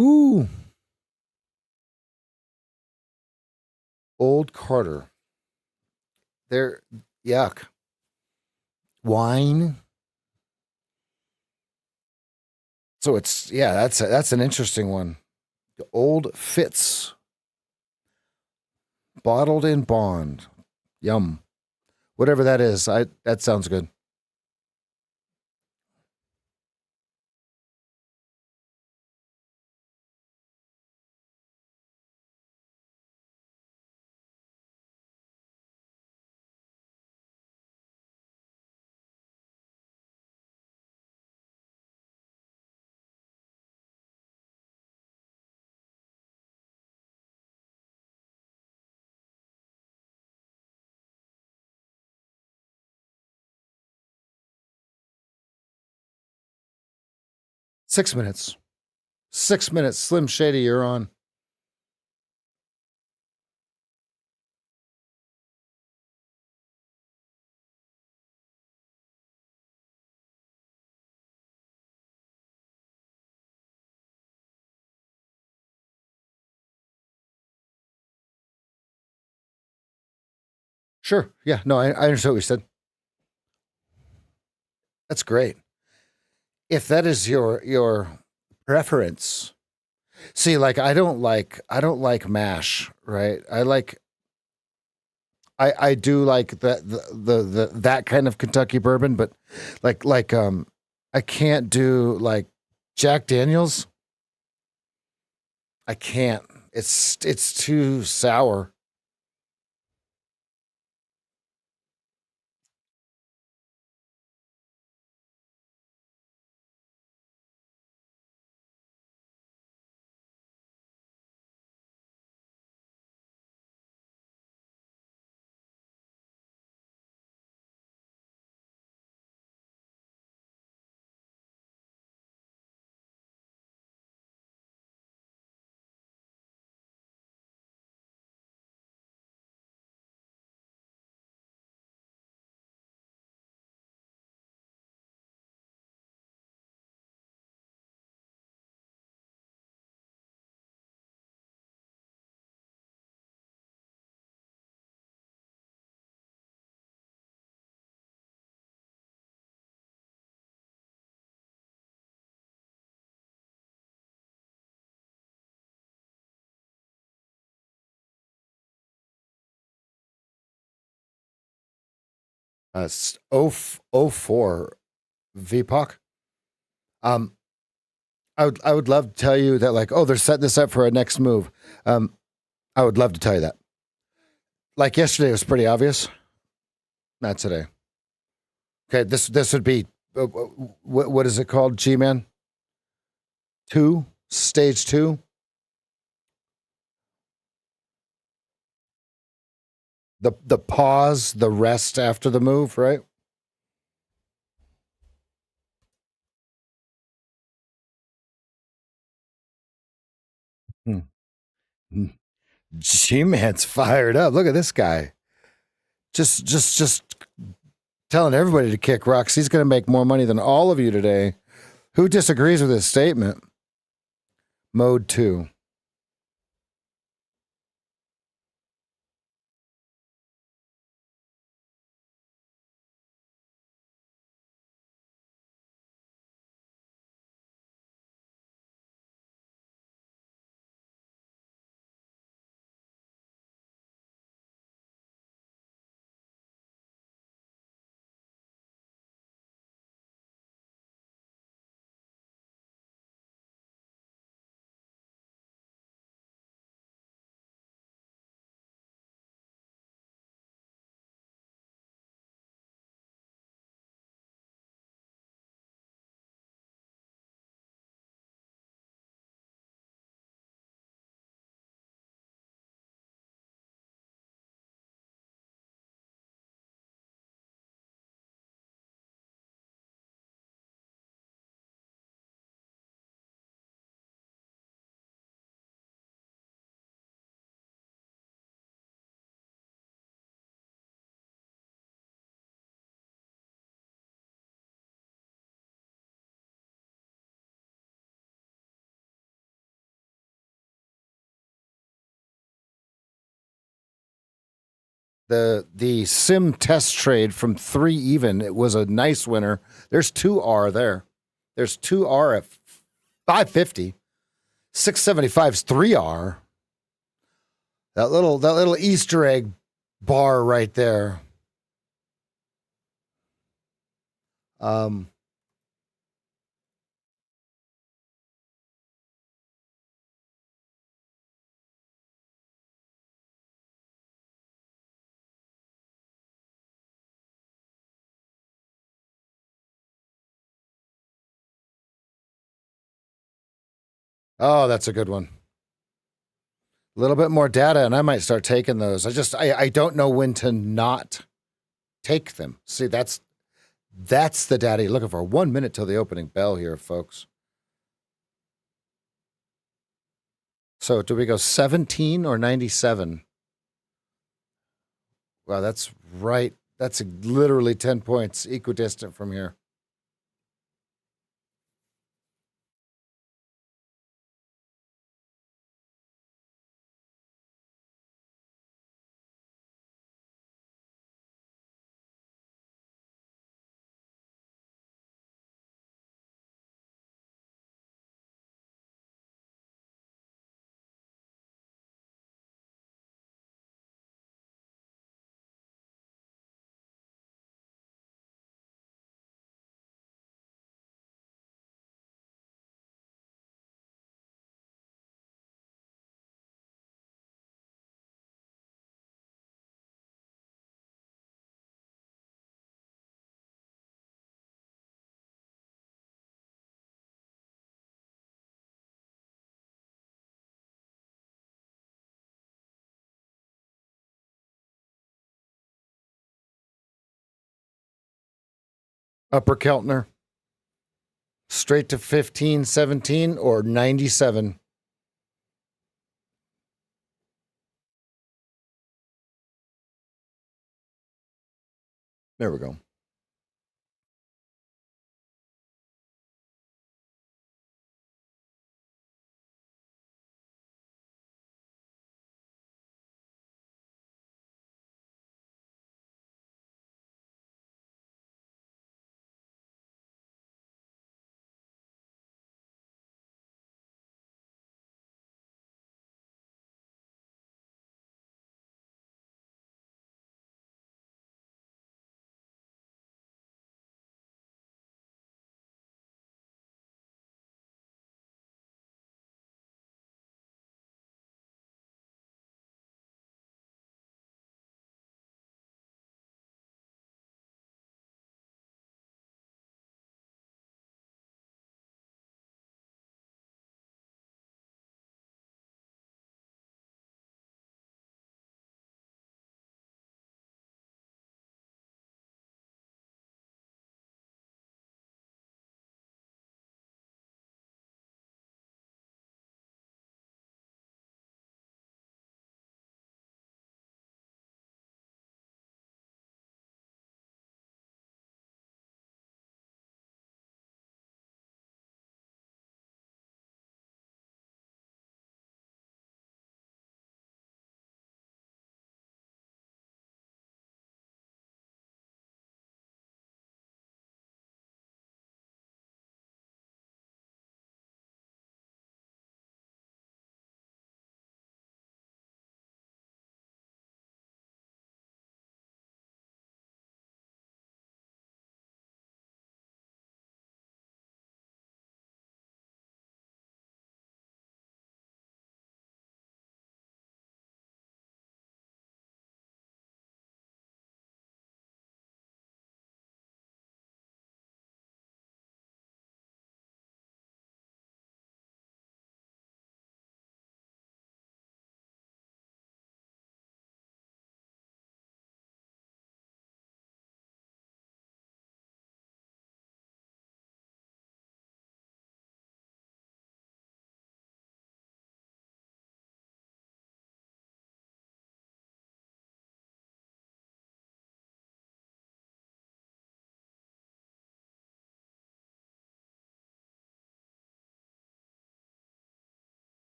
Ooh, old Carter. There, yuck. Wine. So it's that's an interesting one. The old Fitz, bottled in bond. Yum. Whatever that is, that sounds good. 6 minutes. 6 minutes. Slim Shady, you're on. Sure. Yeah. No, I understand what you said. That's great. If that is your preference, see, like I don't like mash, right? I do like the that kind of Kentucky bourbon, but I can't do like Jack Daniels. I can't. It's too sour. It's 04 VPOC. Um, I would love to tell you that like, oh, they're setting this up for a next move. Um, I would love to tell you that. Like yesterday was pretty obvious. Not today. Okay, this would be what is it called? G man two, stage two. The pause, the rest after the move, right? G man's fired up. Look at this guy. Just telling everybody to kick rocks. He's going to make more money than all of you today. Who disagrees with his statement? Mode two. The sim test trade from 3 even. It was a nice winner. There's 2R there. There's 2R at 550. 675's 3R. That little Easter egg bar right there. Um, oh, that's a good one. A little bit more data, and I might start taking those. I don't know when to not take them. See, that's the data you're looking for. 1 minute till the opening bell here, folks. So do we go 17 or 97? Wow, that's right. That's literally 10 points equidistant from here. Upper Keltner. Straight to 15, 17, or 97. There we go.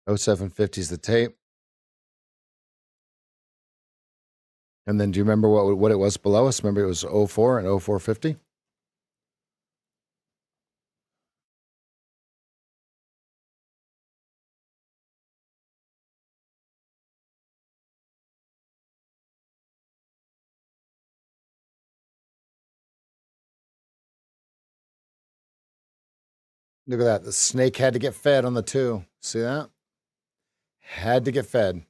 Oh, 0750 is the tape. And then do you remember what it was below us? Remember it was 04 and 0450? Look at that. The snake had to get fed on the 2. See that? Had to get fed.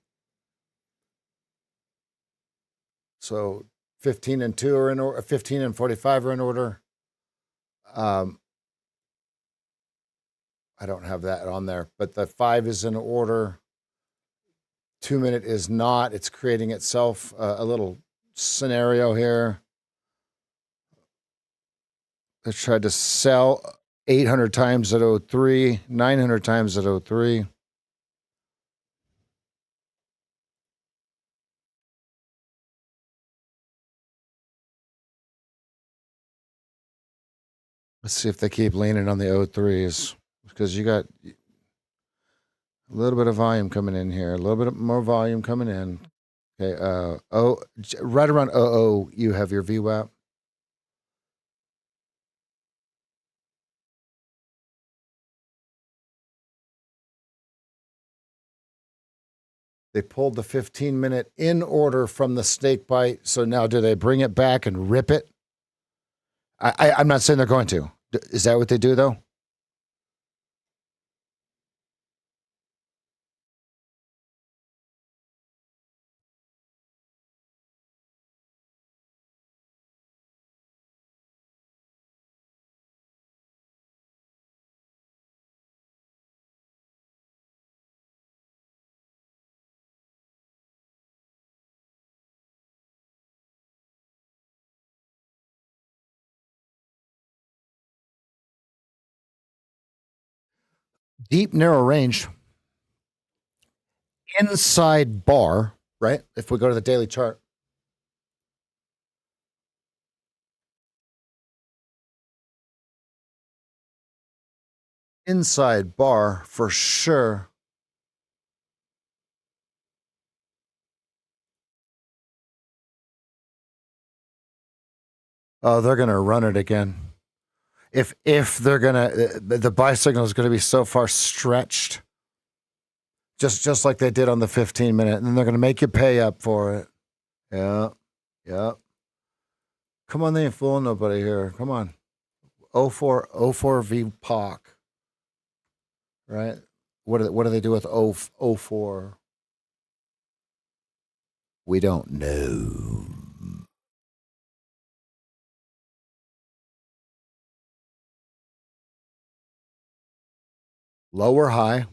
So 15 and 2 are in order. 15 and 45 are in order. I don't have that on there, but the 5 is in order. 2-minute is not. It's creating itself a little scenario here. They tried to sell 800 times at 03, 900 times at 03. Let's see if they keep leaning on the 03s because you got a little bit of volume coming in here, a little bit more volume coming in. Okay, right around 00, you have your VWAP. They pulled the 15-minute in order from the snake bite. So now do they bring it back and rip it? I'm not saying they're going to. Is that what they do, though? Deep, narrow range. Inside bar, right? If we go to the daily chart. Inside bar for sure. Oh, they're gonna run it again. If they're gonna, the buy signal is gonna be so far stretched, just like they did on the 15-minute, and then they're gonna make you pay up for it. Yeah, yeah. Come on, they ain't fooling nobody here. Come on, 04 V POC, right? What do they do with 04? We don't know. Low or high?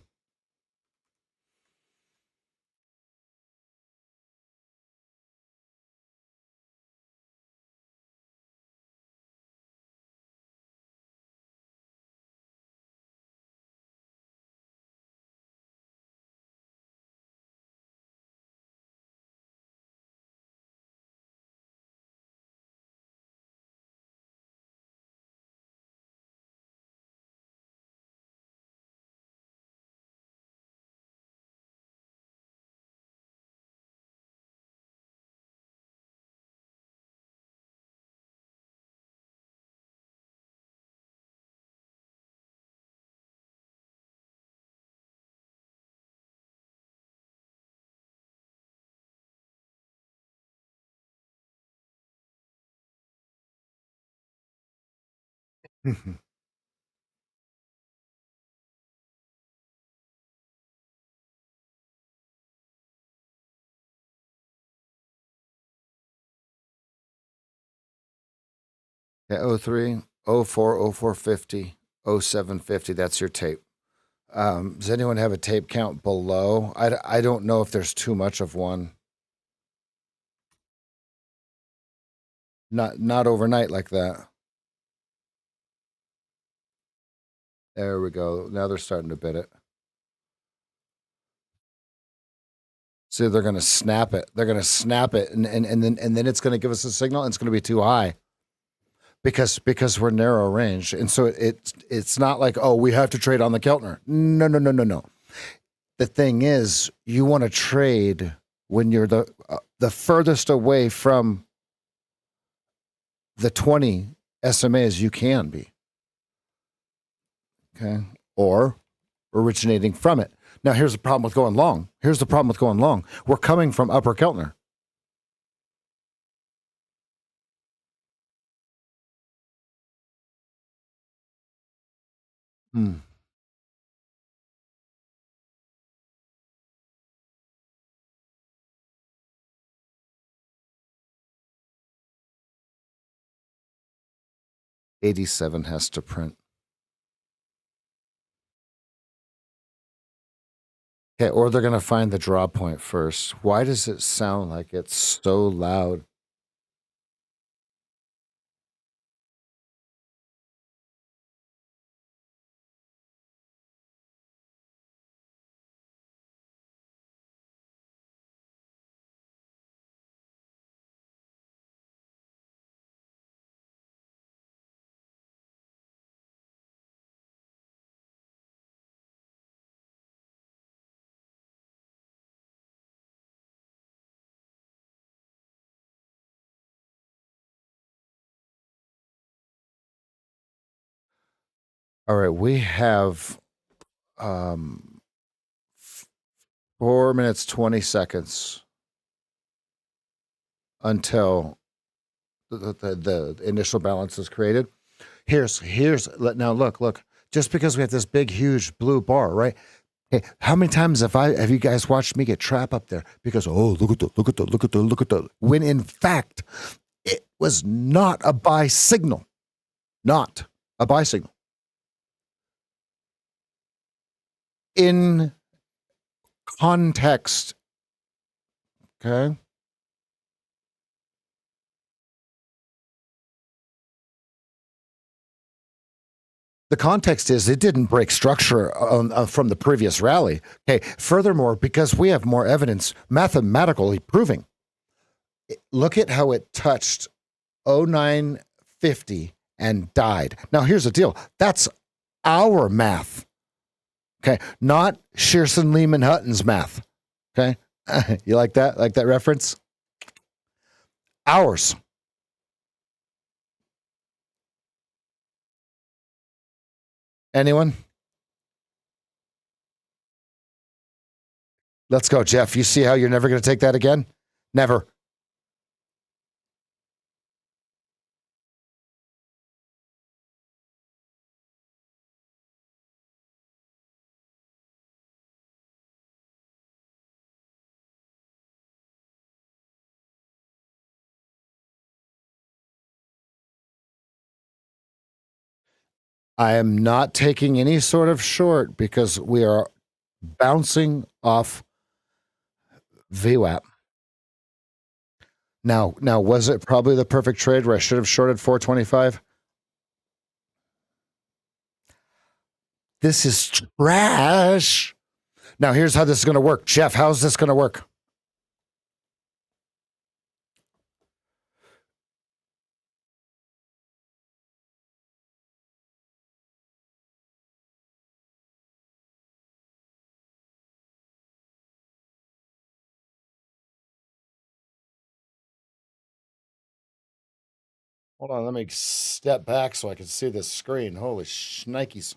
Yeah, 03, 04, 0450, 0750. That's your tape. Does anyone have a tape count below? I don't know if there's too much of one. Not overnight like that. There we go. Now they're starting to bid it. See, they're gonna snap it. They're gonna snap it, and then it's gonna give us a signal, and it's gonna be too high. Because we're narrow range, and so it's not like, oh, we have to trade on the Keltner. No. The thing is, you want to trade when you're the furthest away from the 20 SMAs you can be. Okay, or originating from it. Now, here's the problem with going long. We're coming from Upper Keltner. Hmm. $87 has to print. Okay, or they're going to find the draw point first. Why does it sound like it's so loud? All right, we have 4 minutes 20 seconds until the initial balance is created. Here's now look. Just because we have this big huge blue bar, right? Hey, how many times have you guys watched me get trapped up there because look at the when in fact it was not a buy signal. Not a buy signal. In context, okay? The context is it didn't break structure from the previous rally. Okay. Furthermore, because we have more evidence mathematically proving, look at how it touched 0950 and died. Now, here's the deal. That's our math. Okay. Not Shearson Lehman Hutton's math. Okay. You like that? Like that reference? Ours. Anyone? Let's go, Jeff. You see how you're never going to take that again? Never. I am not taking any sort of short because we are bouncing off VWAP. Now, was it probably the perfect trade where I should have shorted 425? This is trash. Now, here's how this is going to work. Jeff, how's this going to work? Hold on, let me step back so I can see this screen. Holy shnikes.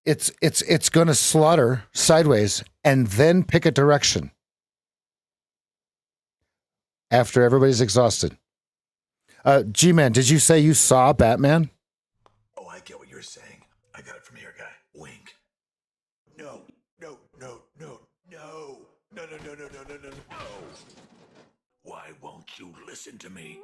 It's going to slaughter sideways and then pick a direction after everybody's exhausted. G-Man, did you say you saw Batman? Oh, I get what you're saying. I got it from here, guy. Wink. No, no, no, no, no, no, no, no, no, no, no, no, no. Why won't you listen to me?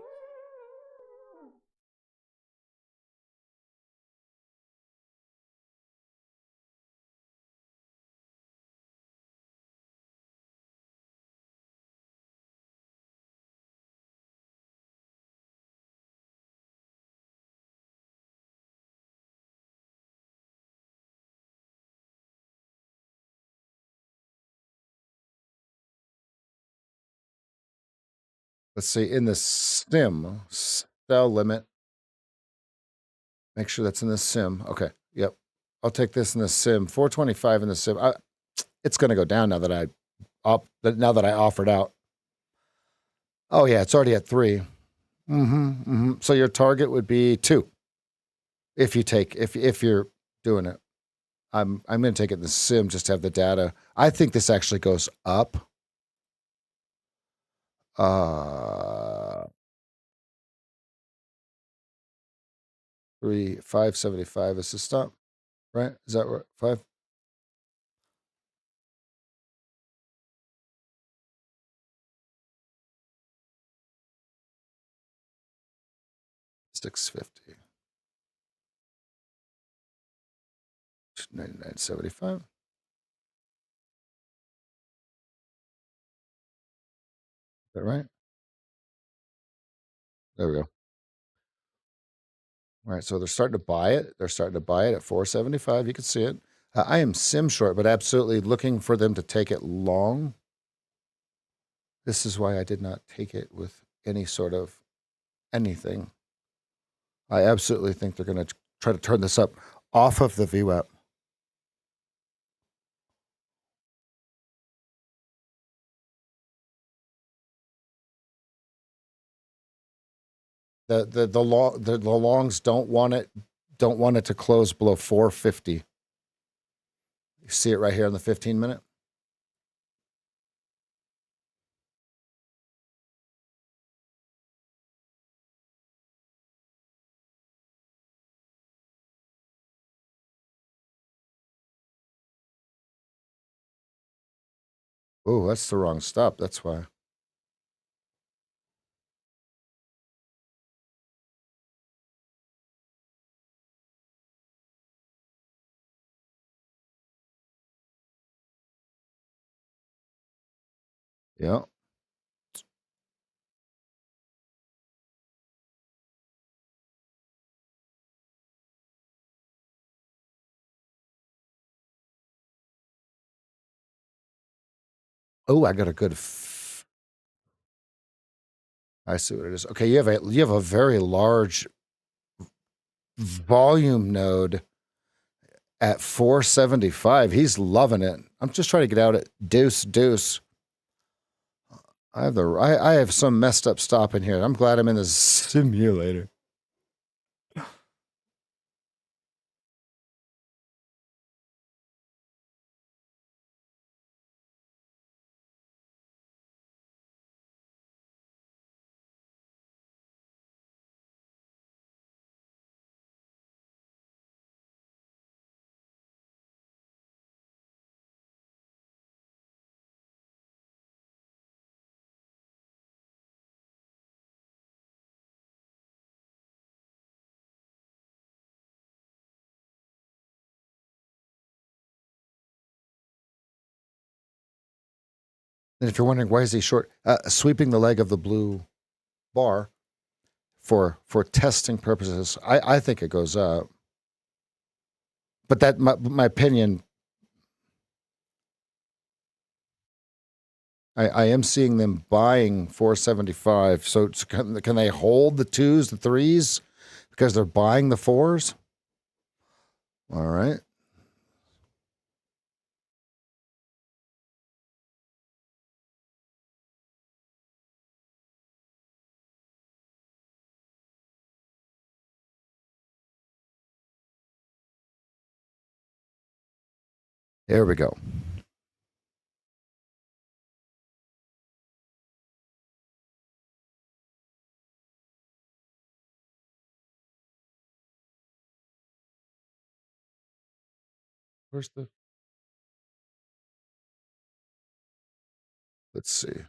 Let's see, in the sim, sell limit. Make sure that's in the sim. Okay. Yep. I'll take this in the sim. 425 in the sim. It's going to go down now that I offered out. Oh yeah, it's already at 3. So your target would be 2. If you're doing it. I'm going to take it in the sim just to have the data. I think this actually goes up. 575 is the stop, right? Is that right? 5? 650. 99.75. Is that right? There we go. All right, so they're starting to buy it. They're starting to buy it at 475. You can see it. I am sim short, but absolutely looking for them to take it long. This is why I did not take it with any sort of anything. I absolutely think they're going to try to turn this up off of the VWAP. The longs don't want it to close below 450. You see it right here on the 15-minute. Oh, that's the wrong stop. That's why. Yeah. Oh, I got a good. I see what it is. Okay, you have a very large volume node at 475. He's loving it. I'm just trying to get out at deuce. I have some messed up stop in here. I'm glad I'm in this simulator. And if you're wondering why is he short, sweeping the leg of the blue bar for testing purposes, I think it goes up. But that my opinion. I am seeing them buying 475. So can they hold the twos, the threes, because they're buying the fours? All right. There we go. Where's the? Let's see.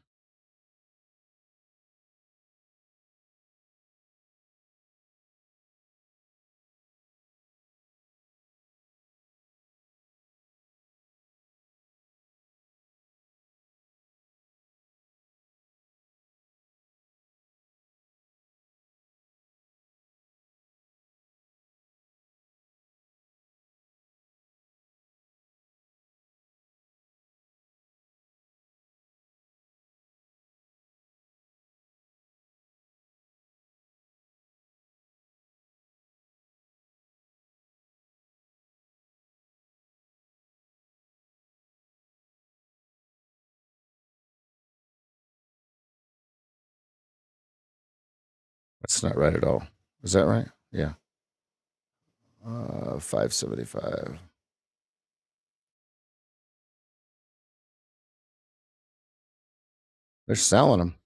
That's not right at all. Is that right? Yeah. 575. They're selling them.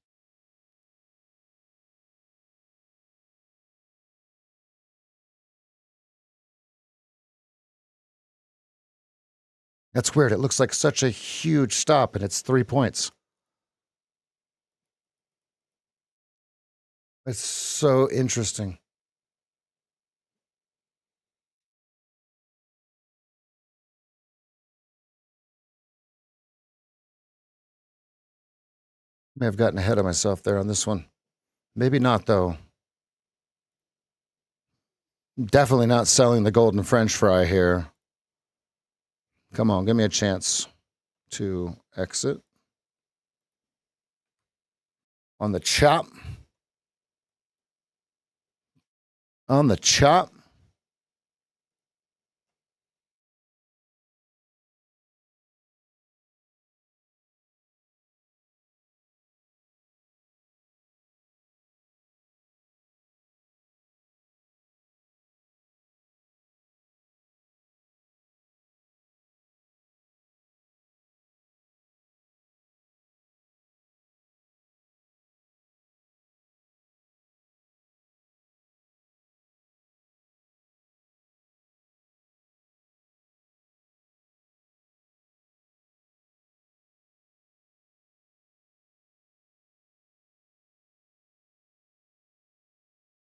That's weird. It looks like such a huge stop, and it's 3 points. It's so interesting. May have gotten ahead of myself there on this one. Maybe not, though. Definitely not selling the golden French fry here. Come on, give me a chance to exit. On the chop. On the chop.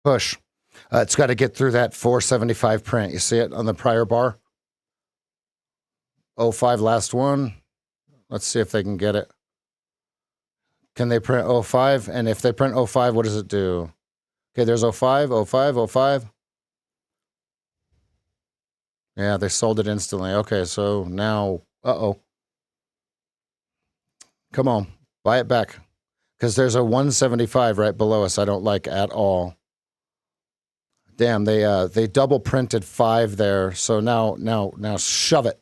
Push. It's got to get through that 475 print. You see it on the prior bar? 05 last one. Let's see if they can get it. Can they print 05? And if they print 05, what does it do? Okay, there's 05, 05, 05. Yeah, they sold it instantly. Okay, so now, uh-oh. Come on, buy it back. Because there's a 175 right below us I don't like at all. Damn, they double printed 5 there. So now shove it.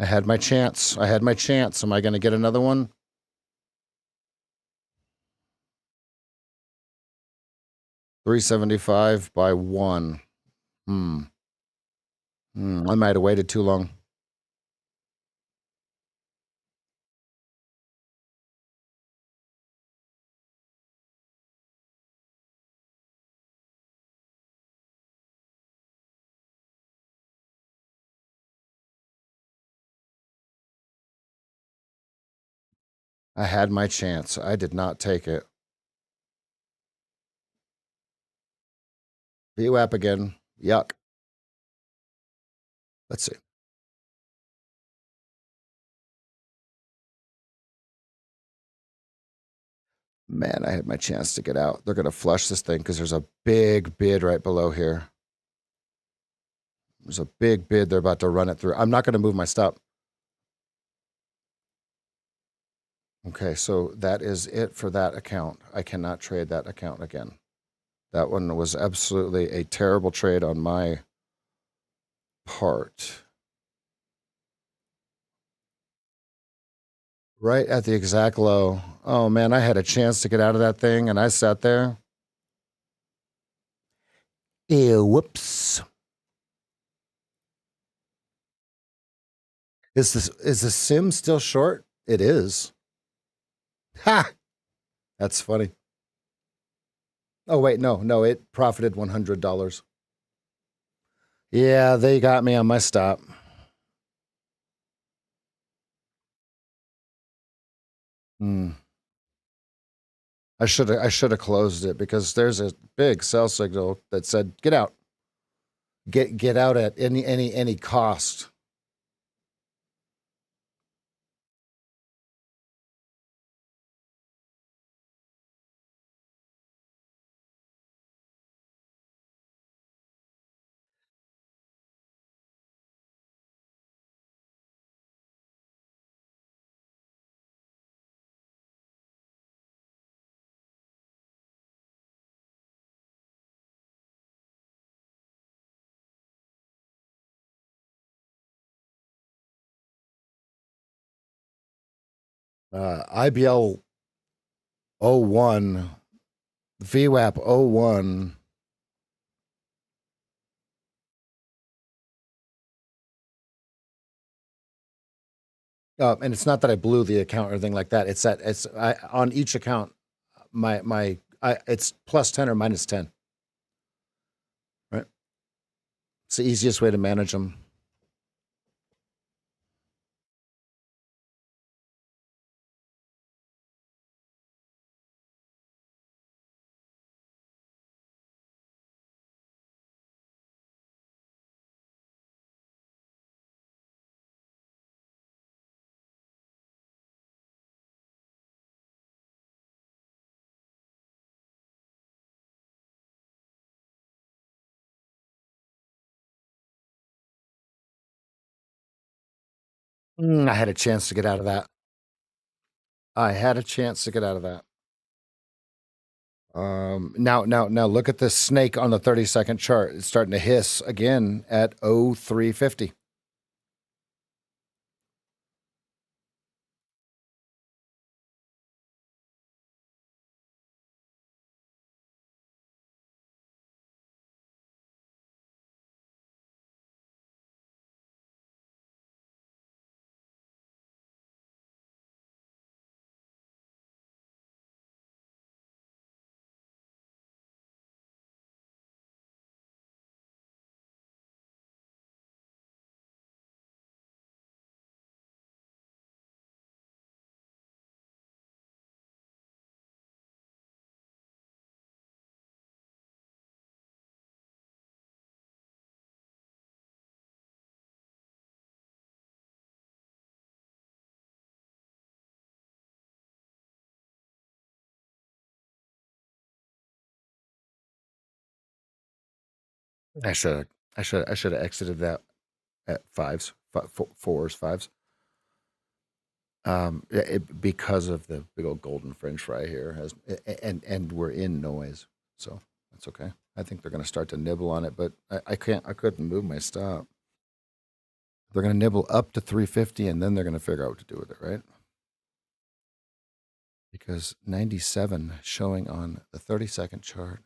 I had my chance. I had my chance. Am I going to get another one? $375 by 1. I might have waited too long. I had my chance. I did not take it. VWAP again. Yuck. Let's see. Man, I had my chance to get out. They're going to flush this thing because there's a big bid right below here. There's a big bid. They're about to run it through. I'm not going to move my stop. Okay, so that is it for that account. I cannot trade that account again. That one was absolutely a terrible trade on my part. Right at the exact low. Oh man, I had a chance to get out of that thing and I sat there. Ew, whoops. Is the sim still short? It is. Ha! That's funny. Oh wait, no, it profited $100. Yeah, they got me on my stop. I should have closed it because there's a big sell signal that said get out. Get out at any cost. IBL 01, VWAP 01. And it's not that I blew the account or anything like that. It's that on each account, it's plus 10 or minus 10. Right. It's the easiest way to manage them. I had a chance to get out of that. I had a chance to get out of that. Now look at this snake on the 30-second chart. It's starting to hiss again at 0350. I should have exited that at fours, fives. Because of the big old golden French fry here and we're in noise, so that's okay. I think they're going to start to nibble on it, but I couldn't move my stop. They're going to nibble up to 350, and then they're going to figure out what to do with it, right? Because 97 showing on the 30-second chart,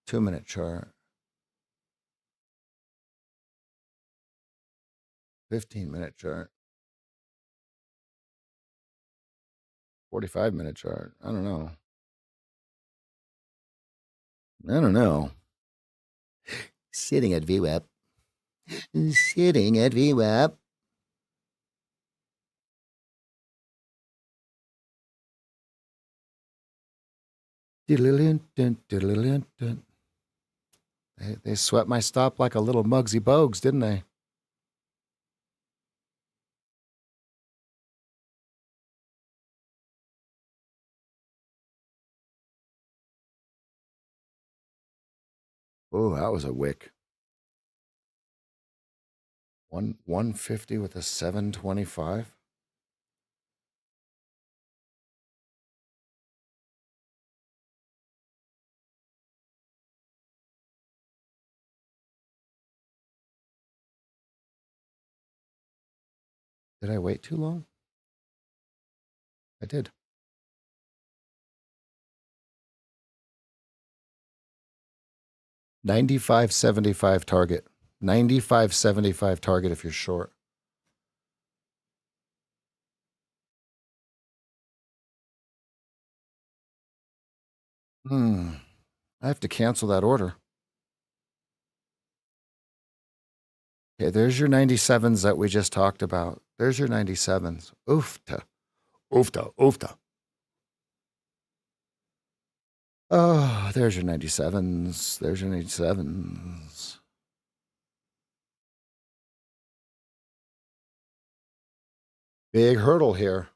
2-minute chart, 15-minute chart, 45-minute chart. I don't know. Sitting at VWAP. Sitting at VWAP. They swept my stop like a little Mugsy Bogues, didn't they? Oh, that was a wick. 150 with a 725. Did I wait too long? I did. 95.75 target. 95.75 target if you're short. I have to cancel that order. Okay, there's your 97s that we just talked about. There's your 97s. Oofta. Oofta. Oofta. Oh, there's your 97s. There's your 97s. Big hurdle here.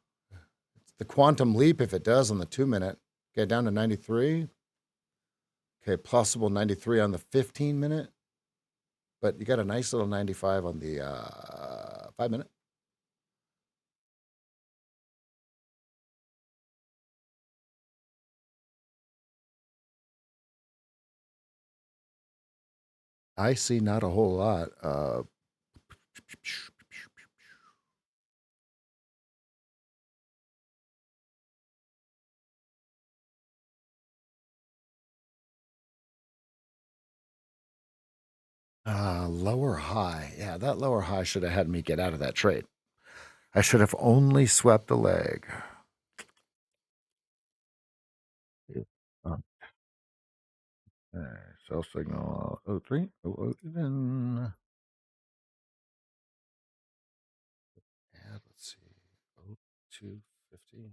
It's the quantum leap if it does on the 2-minute. Get down to 93. Okay, possible 93 on the 15-minute. But you got a nice little 95 on the 5-minute. I see not a whole lot. Lower high. Yeah, that lower high should have had me get out of that trade. I should have only swept the leg. Sell signal 03, 00 even. Yeah, let's see. 0250.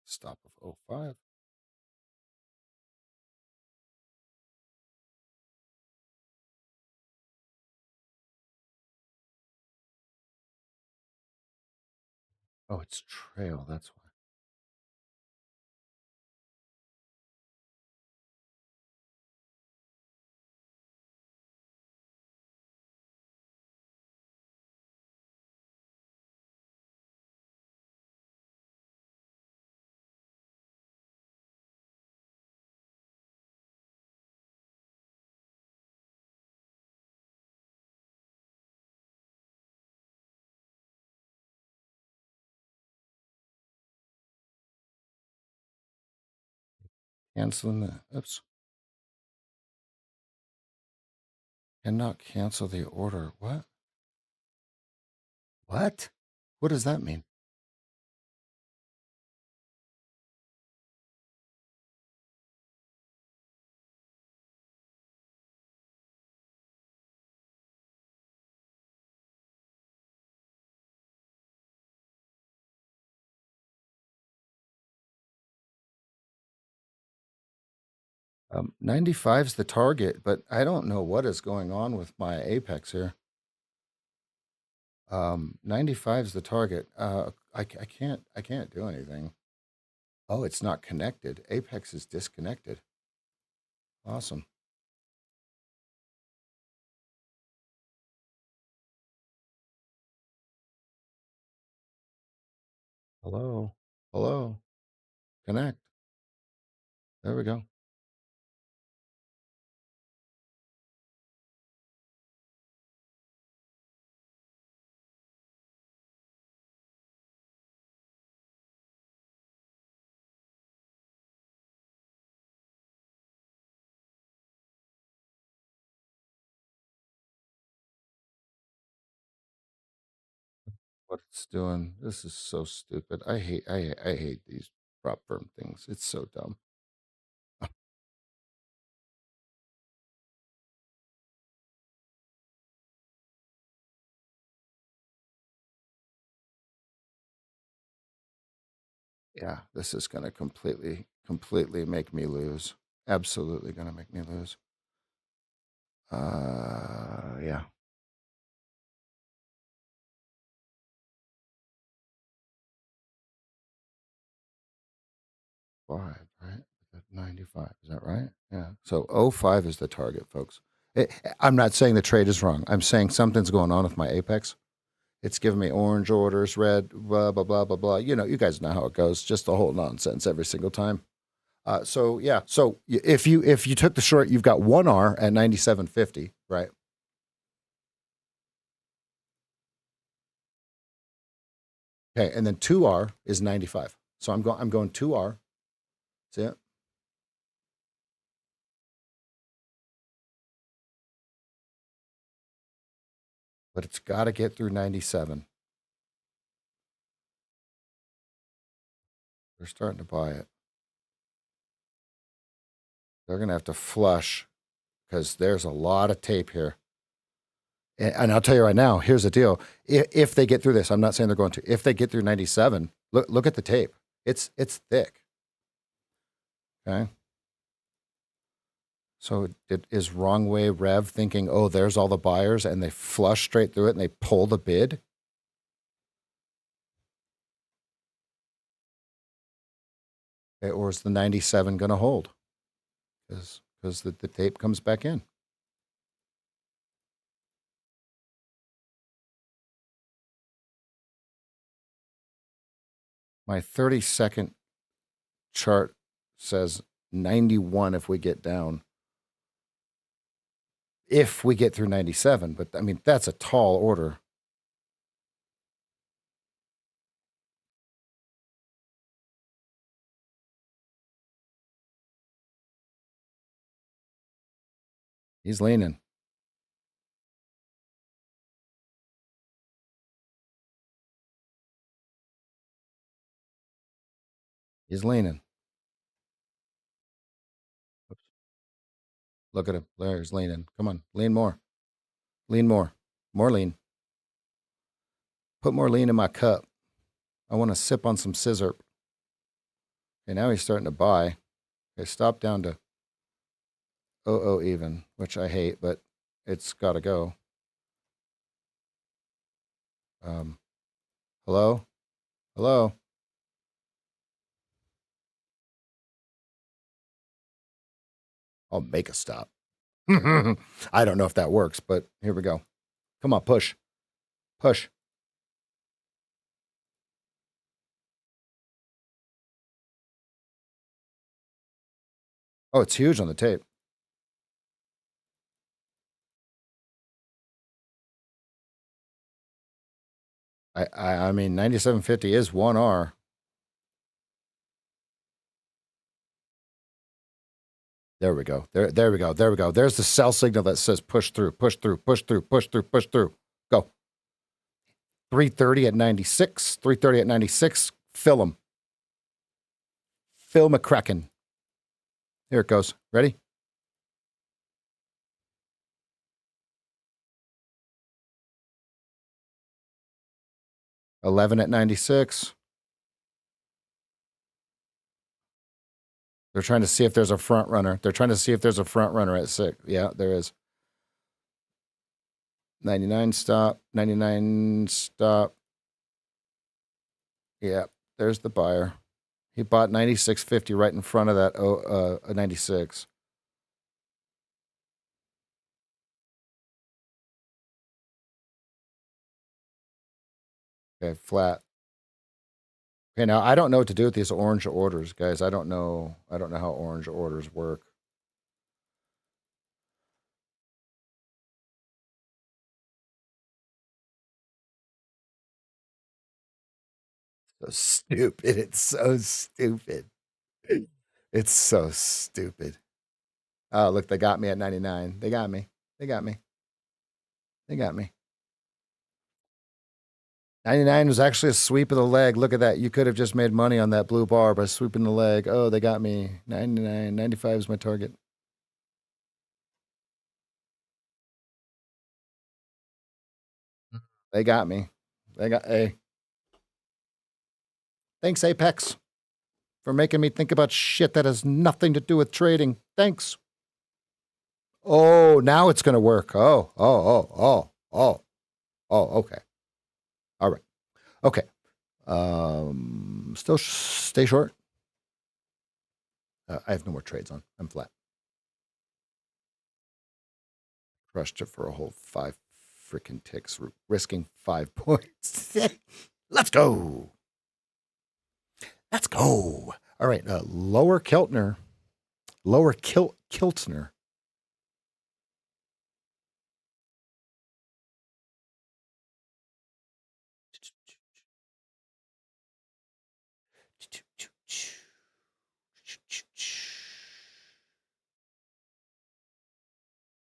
Stop of 05. Oh, it's trail. That's why. Canceling the. Oops. Cannot cancel the order. What? What? What does that mean? Um, 95's the target, but I don't know what is going on with my apex here. 95's the target. I can't do anything. Oh, it's not connected. Apex is disconnected. Awesome. Hello. Hello. Connect. There we go. What it's doing. This is so stupid. I hate these prop firm things. It's so dumb. Yeah, this is gonna completely make me lose. Absolutely gonna make me lose. Yeah. 5, right? 95. Is that right? Yeah. So 05 is the target, folks. I'm not saying the trade is wrong. I'm saying something's going on with my Apex. It's giving me orange orders, red, blah, blah, blah, blah, blah. You know, you guys know how it goes. Just the whole nonsense every single time. So yeah. So if you took the short, you've got 1R at 97.50, right? Okay, and then 2R is 95. So I'm going 2R. See it? But it's got to get through 97. They're starting to buy it. They're going to have to flush because there's a lot of tape here. And I'll tell you right now, here's the deal. If they get through this, I'm not saying they're going to. If they get through 97, look at the tape. It's thick. Okay. So is wrong way Rev thinking, oh, there's all the buyers, and they flush straight through it and they pull the bid? Okay, or is the 97 going to hold? Because the tape comes back in. My 30-second chart says 91 if we get down. If we get through 97, but I mean, that's a tall order. He's leaning. He's leaning. Oops. Look at him. There's leaning. Come on, lean more. Lean more. More lean. Put more lean in my cup. I want to sip on some scissor. Okay, now he's starting to buy. Okay, stop down to 00 even, which I hate, but it's got to go. Hello? Hello? I'll make a stop. I don't know if that works, but here we go. Come on, push. Push. Oh, it's huge on the tape. I mean, 97.50 is 1R. There we go. There we go. There we go. There's the sell signal that says push through, push through, push through, push through, push through. Go. 330 at 96. 330 at 96. Fill them. Phil McCracken. Here it goes. Ready? $11 at 96. They're trying to see if there's a front runner. They're trying to see if there's a front runner at 6. Yeah, there is. 99 stop. 99 stop. Yeah, there's the buyer. He bought 96.50 right in front of that 96. Okay, flat. Okay, now I don't know what to do with these orange orders, guys. I don't know. I don't know how orange orders work. So stupid. It's so stupid. It's so stupid. Oh, look, they got me at 99. They got me. They got me. They got me. 99 was actually a sweep of the leg. Look at that. You could have just made money on that blue bar by sweeping the leg. Oh, they got me. 99. 95 is my target. They got me. They got a. Thanks, Apex, for making me think about shit that has nothing to do with trading. Thanks. Oh, now it's going to work. Oh, okay. All right. Okay. Still stay short. I have no more trades on. I'm flat. Crushed it for a whole 5 freaking ticks, risking 5 points. Let's go. Let's go. All right. Lower Kiltner. Lower Kiltner.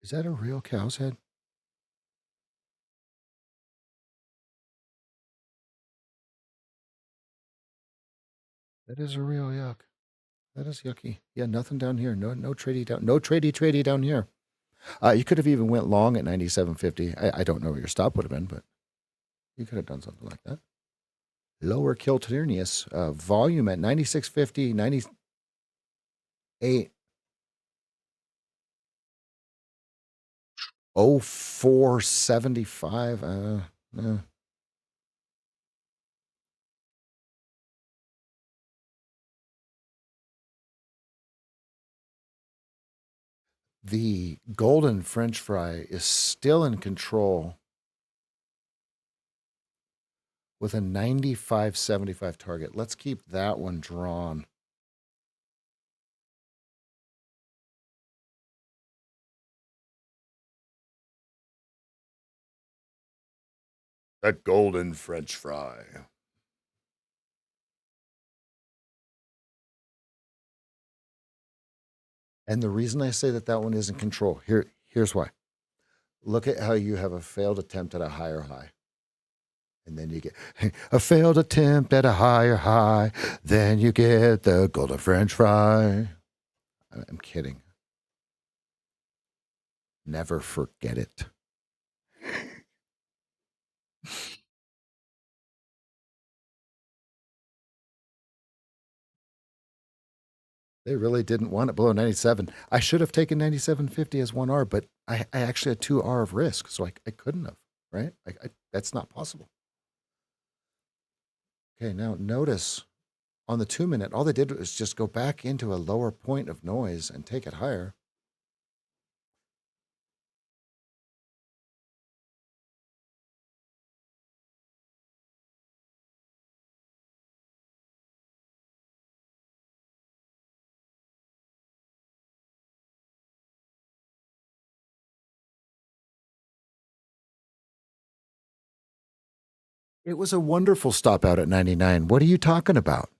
Is that a real cow's head? That is a real yuck. That is yucky. Yeah, nothing down here. No tradie down. No tradie down here. You could have even went long at 97.50. I don't know where your stop would have been, but you could have done something like that. Lower Kilternius, volume at 96.50, 98. 0475. The golden French fry is still in control with a 95.75 target. Let's keep that one drawn. That golden French fry. And the reason I say that that one is in control, here's why. Look at how you have a failed attempt at a higher high. And then you get a failed attempt at a higher high. Then you get the golden French fry. I'm kidding. Never forget it. They really didn't want it below 97. I should have taken 97.50 as 1R, but I actually had 2R of risk, so I couldn't have, right? That's not possible. Okay, now notice on the 2-minute, all they did was just go back into a lower point of noise and take it higher. It was a wonderful stop out at 99. What are you talking about?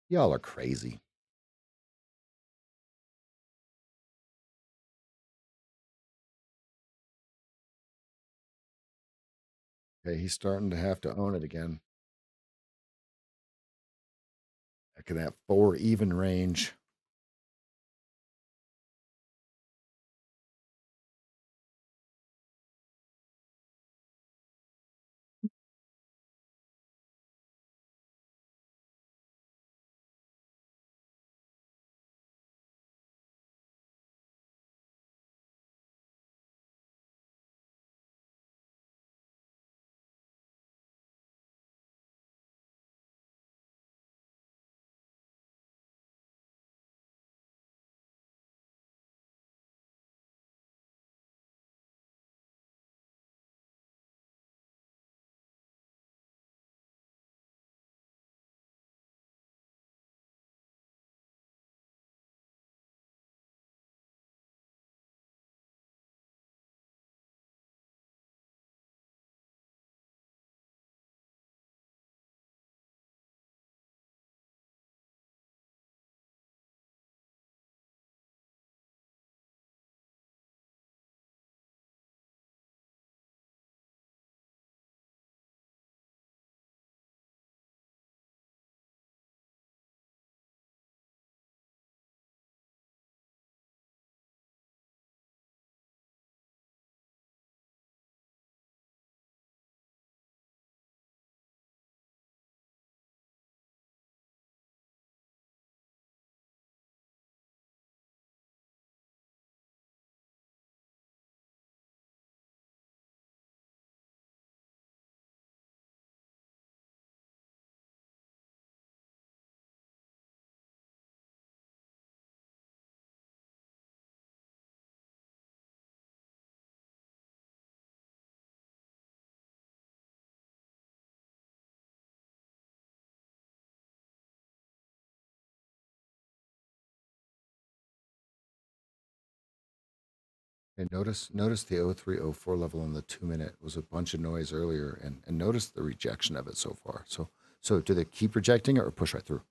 Y'all are crazy. Okay, he's starting to have to own it again. Back in that 4 even range. And notice the 0304 level on the 2 minute was a bunch of noise earlier, and notice the rejection of it so far. So do they keep rejecting it or push right through?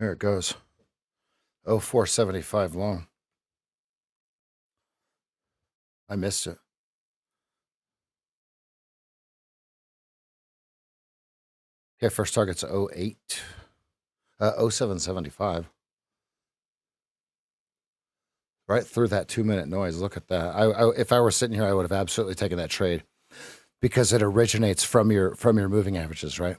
There it goes. Oh, 475 long. I missed it. Okay, first target's 08. 0775. Right through that 2-minute noise. Look at that. If I were sitting here, I would have absolutely taken that trade because it originates from your moving averages, right?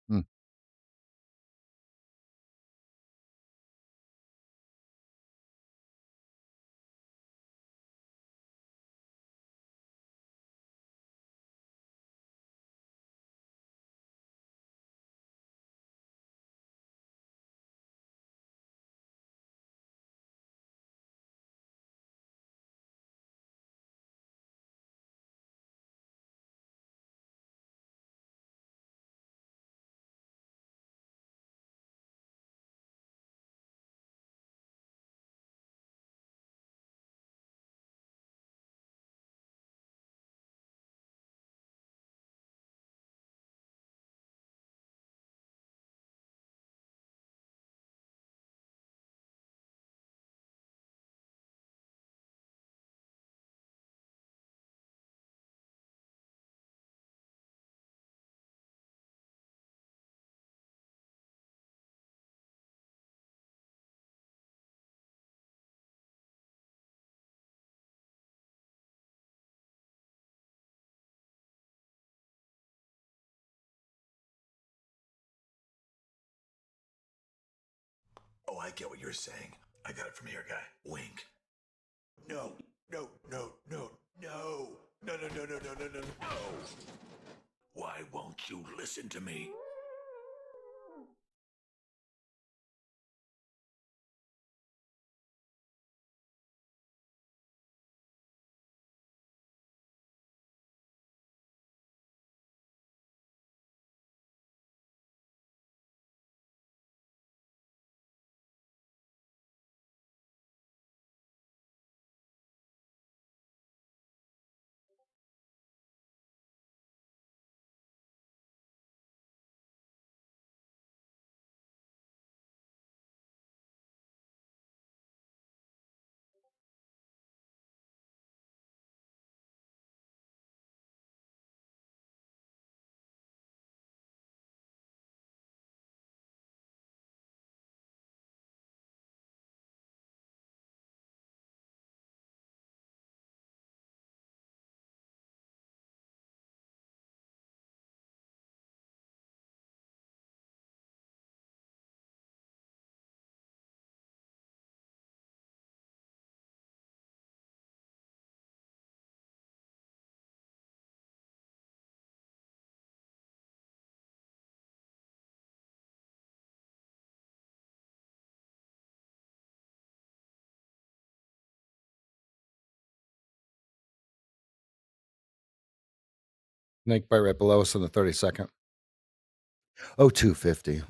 Hmm. Oh, I get what you're saying. I got it from here, guy. Wink. No, no, no, no, no. No, no, no, no, no, no, no, no. Why won't you listen to me? Snake bite right below us in the 30-second. Oh, 250.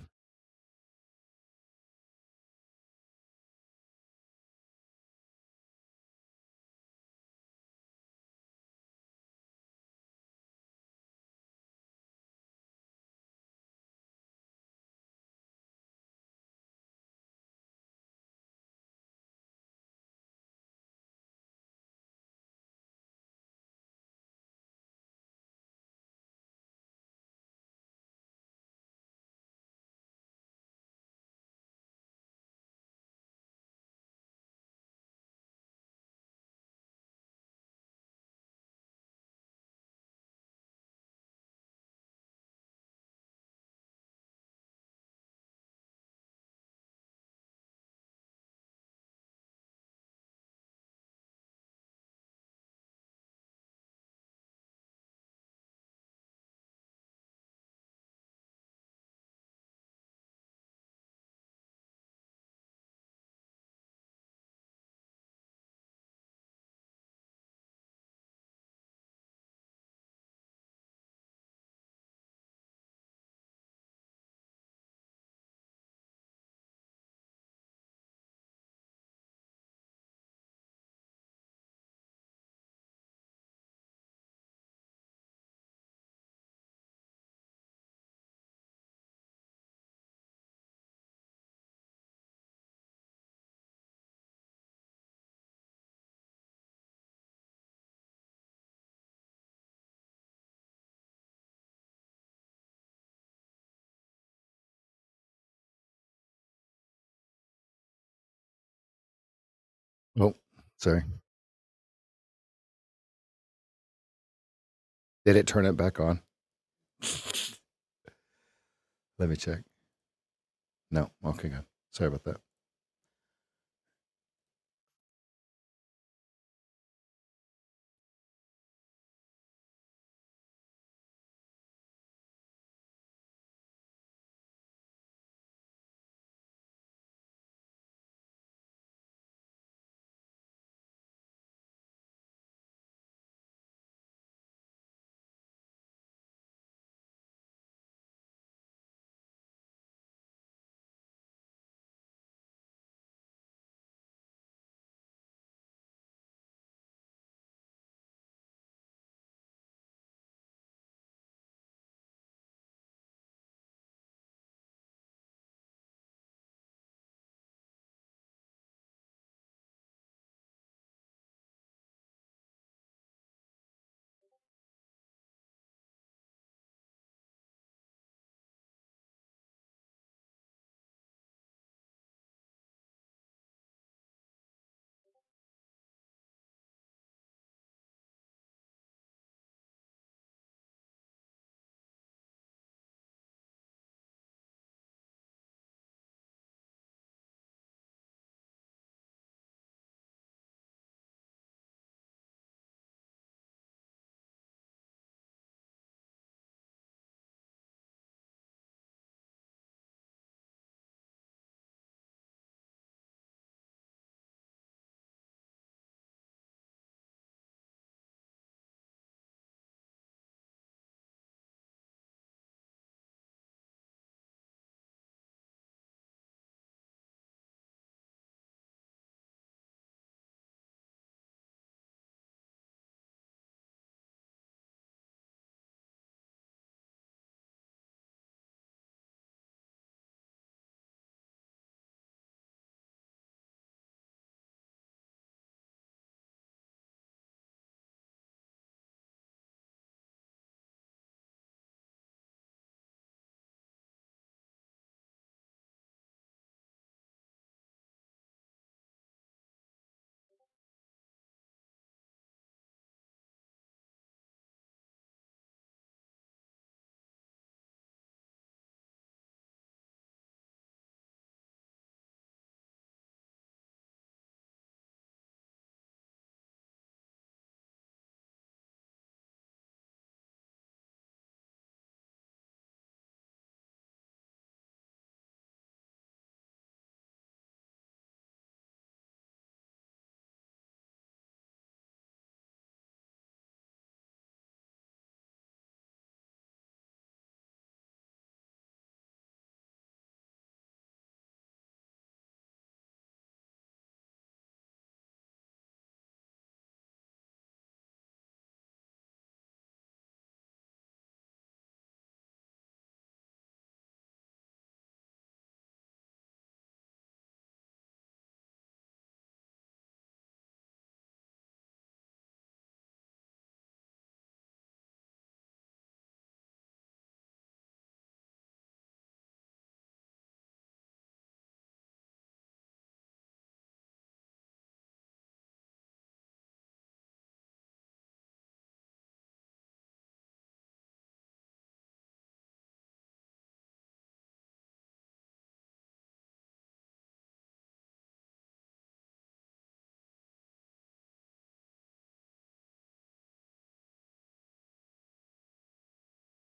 Oh, sorry. Did it turn it back on? Let me check. No. Okay, good. Sorry about that.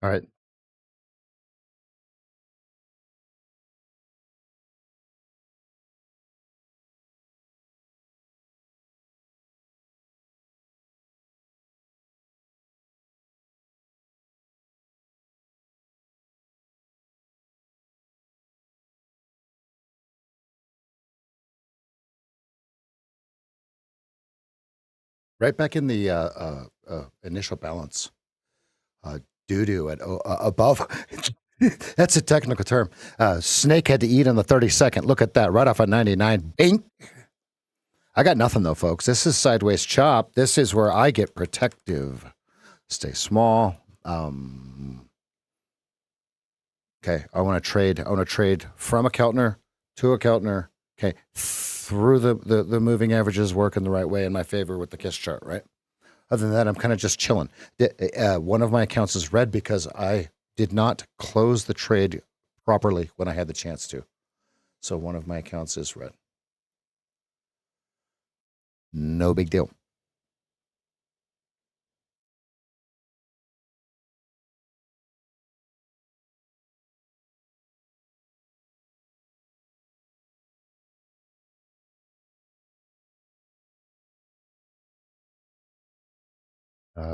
All right. Right back in the initial balance. Doo doo at above. That's a technical term. Snake had to eat on the 32nd. Look at that. Right off at 99. Bink. I got nothing though, folks. This is sideways chop. This is where I get protective. Stay small. Okay. I want to trade. I want to trade from a Keltner to a Keltner Okay, through the moving averages work in the right way in my favor with the KISS chart, right? Other than that, I'm kind of just chilling. One of my accounts is red because I did not close the trade properly when I had the chance to. So one of my accounts is red. No big deal.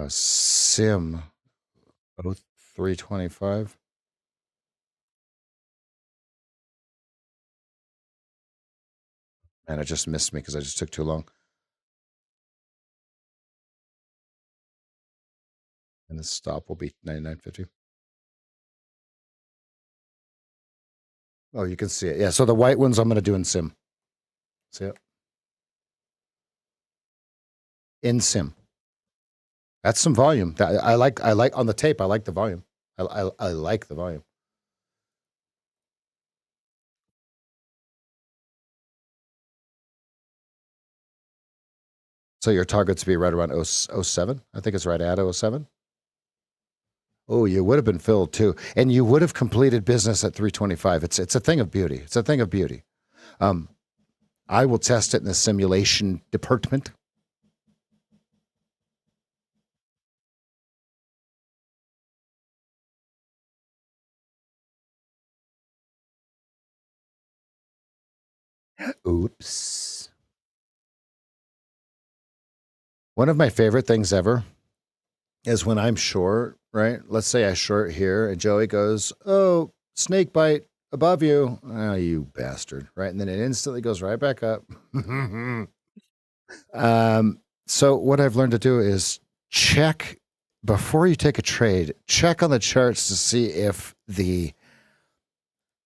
Sim 0325. Man, it just missed me because I just took too long. And the stop will be 99.50. Oh, you can see it. Yeah. So the white ones I'm going to do in sim. See it? In sim. That's some volume. I like on the tape. I like the volume. I like the volume. So your target's be right around 07. I think it's right at 07. Oh, you would have been filled too, and you would have completed business at 325. It's a thing of beauty. It's a thing of beauty. I will test it in the simulation department. Oops. One of my favorite things ever is when I'm short, right? Let's say I short here, and Joey goes, "Oh, snake bite above you." Oh, you bastard, right? And then it instantly goes right back up. So what I've learned to do is check before you take a trade, check on the charts to see if the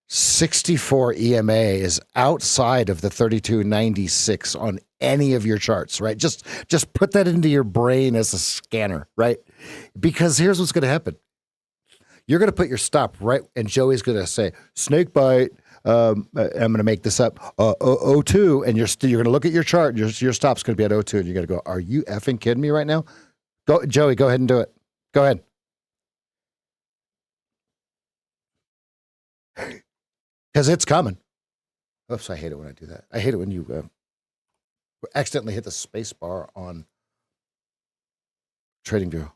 64 EMA is outside of the 3296 on any of your charts, right? Just put that into your brain as a scanner, right? Because here's what's going to happen. You're going to put your stop right, and Joey's going to say snake bite. I'm going to make this up. 02, and you're going to look at your chart. Your stop's going to be at 02, and you're going to go, "Are you effing kidding me right now?" Go, Joey. Go ahead and do it. Go ahead, because it's coming. Oops, I hate it when I do that. I hate it when you accidentally hit the space bar on TradingView.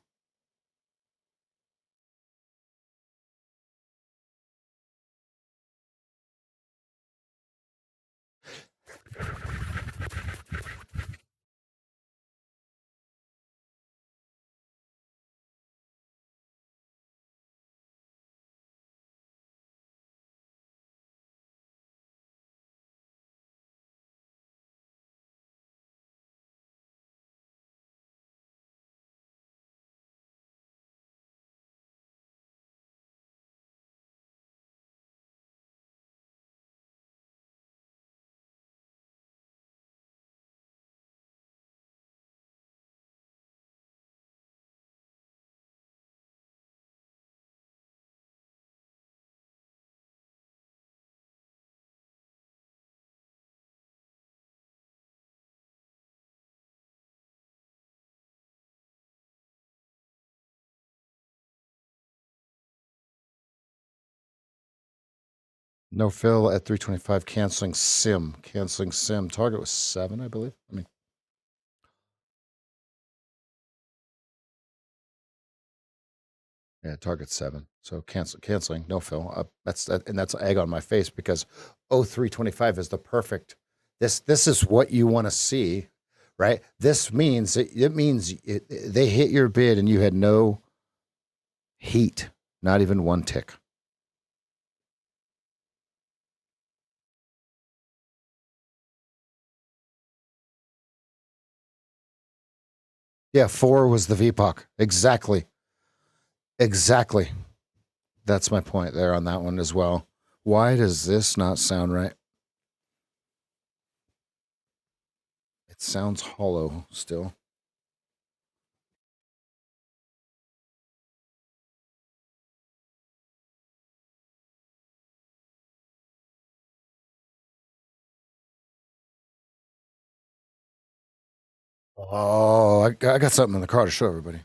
No fill at 325, canceling sim. Canceling sim. Target was 7, I believe. I mean, yeah, target 7. So canceling, no fill. And that's egg on my face because 0325 is the perfect. This is what you want to see, right? This means they hit your bid and you had no heat, not even one tick. Yeah, 4 was the VPOC. Exactly. Exactly. That's my point there on that one as well. Why does this not sound right? It sounds hollow still. Oh, I got something in the car to show everybody.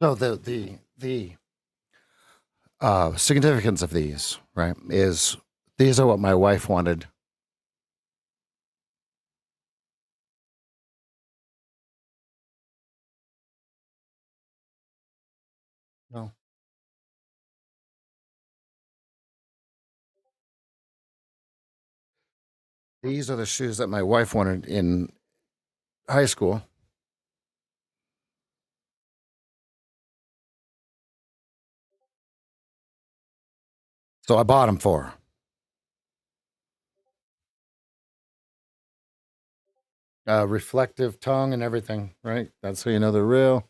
So the significance of these, right, is these are what my wife wanted. No, these are the shoes that my wife wanted in high school. So I bought them for her. Reflective tongue and everything, right? That's how you know they're real.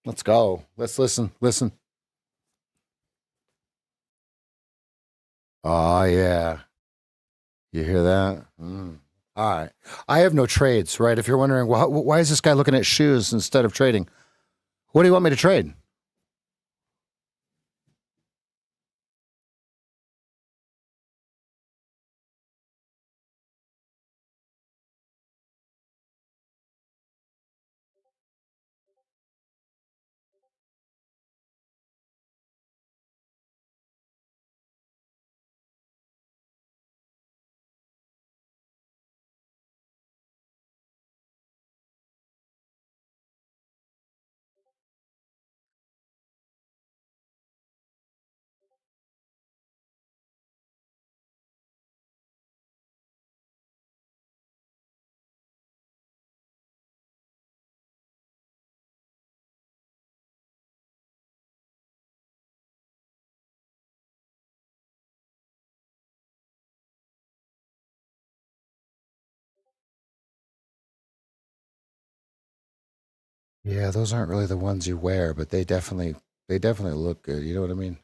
Let's go. Let's listen. Listen. Oh, yeah. You hear that? Mm. All right. I have no trades, right? If you're wondering, well, why is this guy looking at shoes instead of trading? What do you want me to trade? Yeah, those aren't really the ones you wear, but they definitely look good. You know what I mean?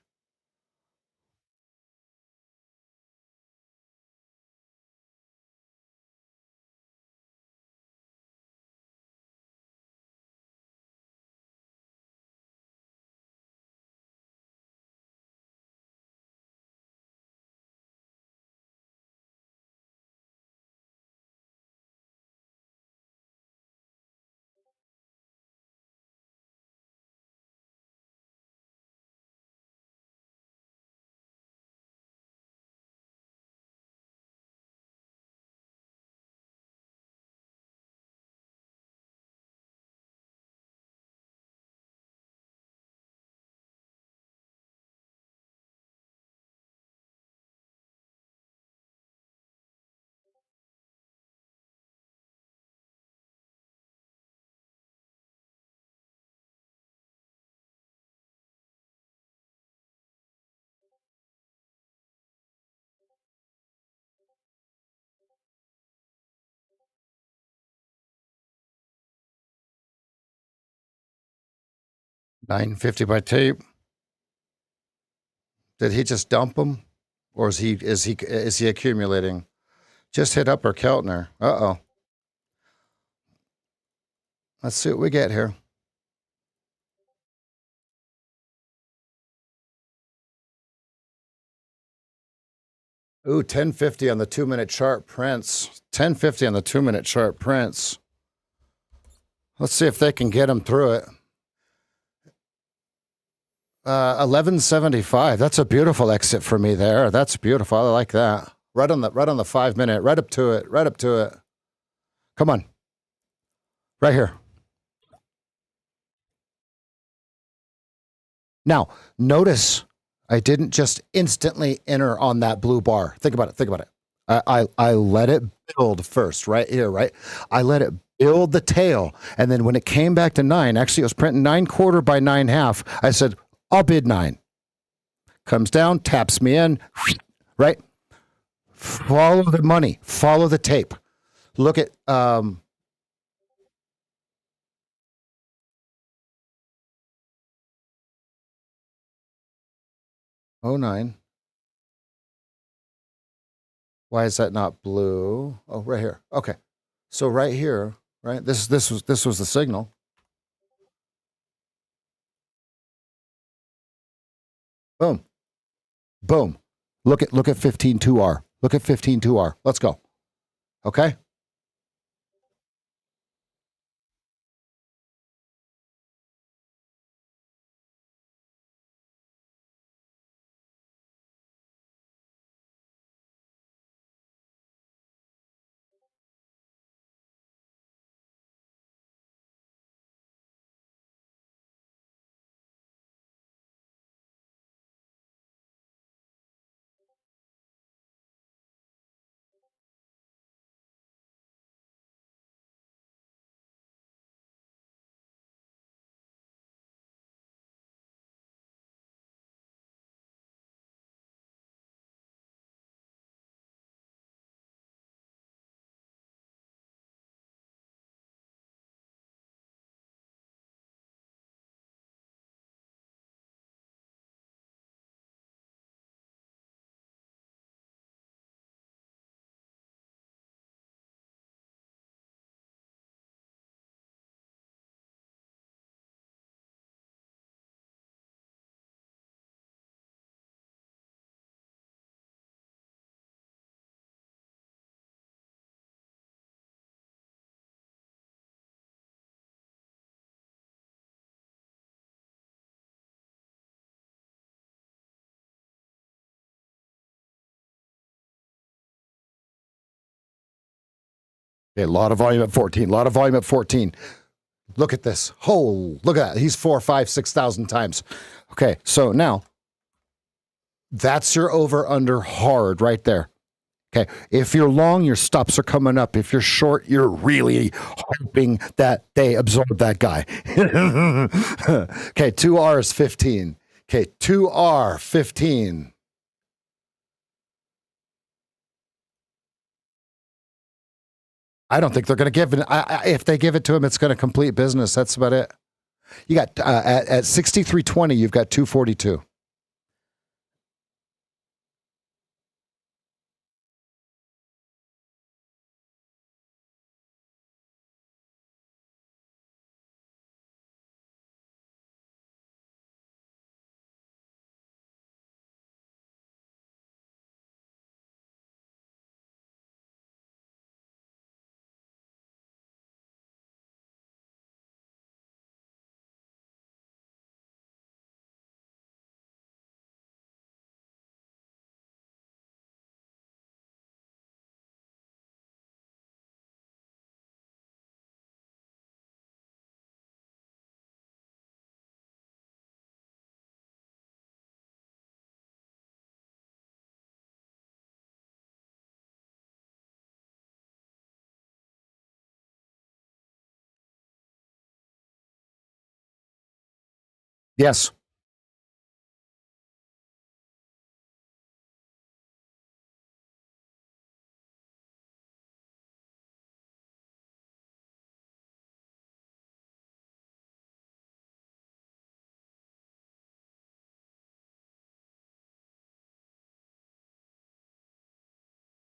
950 by tape. Did he just dump them, or is he accumulating? Just hit upper Keltner. Uh-oh. Let's see what we get here. Ooh, 1050 on the 2-minute chart prints. 1050 on the 2-minute chart prints. Let's see if they can get him through it. 1175. That's a beautiful exit for me there. That's beautiful. I like that. Right on the 5-minute. Right up to it. Right up to it. Come on. Right here. Now, notice I didn't just instantly enter on that blue bar. Think about it. Think about it. I let it build first, right here, right? I let it build the tail. And then when it came back to 9, actually it was printing 9/4 by 9/2. I said, I'll bid 9. Comes down, taps me in, right? Follow the money. Follow the tape. Look at 09. Why is that not blue? Oh, right here. Okay. So right here, right? This was the signal. Boom. Boom. Look at 15.2R. Look at 15.2R. Let's go. Okay? Okay, a lot of volume at 14. A lot of volume at 14. Look at this. Oh, look at that. He's 4, 5, 6,000 times. Okay, so now that's your over under hard right there. Okay, if you're long, your stops are coming up. If you're short, you're really hoping that they absorb that guy. Okay, 2R is 15. Okay, 2R, 15. I don't think they're going to give it. If they give it to him, it's going to complete business. That's about it. You got at 63.20, you've got 242. Yes.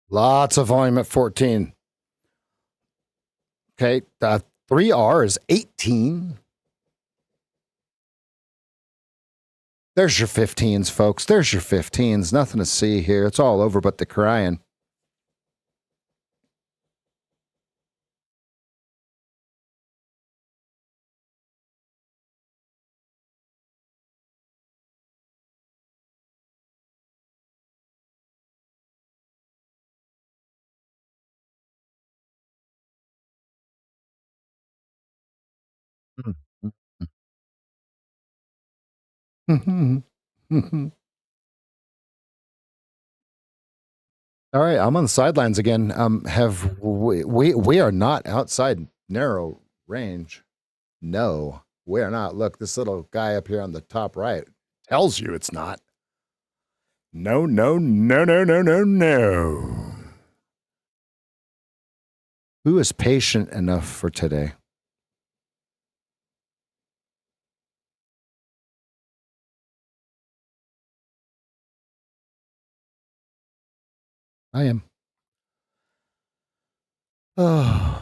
Lots of volume at 14. Okay. 3R is 18. There's your 15s, folks. There's your 15s. Nothing to see here. It's all over but the crying. All right, I'm on the sidelines again. Have we are not outside narrow range. No, we are not. Look, this little guy up here on the top right tells you it's not. No, no, no, no, no, no, no. Who is patient enough for today? I am. Oh.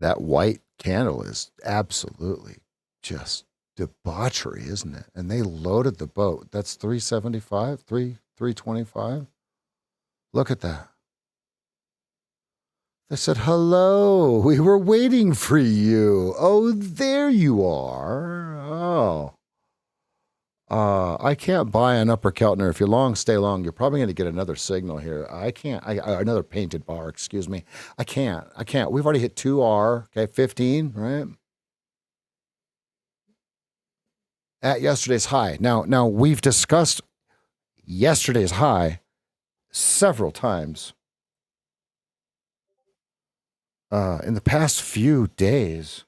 That white candle is absolutely just debauchery, isn't it? And they loaded the boat. That's 375, 325. Look at that. They said, "Hello, we were waiting for you. Oh, there you are. Oh. I can't buy an upper Keltner. If you're long, stay long. You're probably going to get another signal here. I can't. Another painted bar. Excuse me. I can't. We've already hit 2R. Okay, 15. Right at yesterday's high. Now we've discussed yesterday's high several times in the past few days.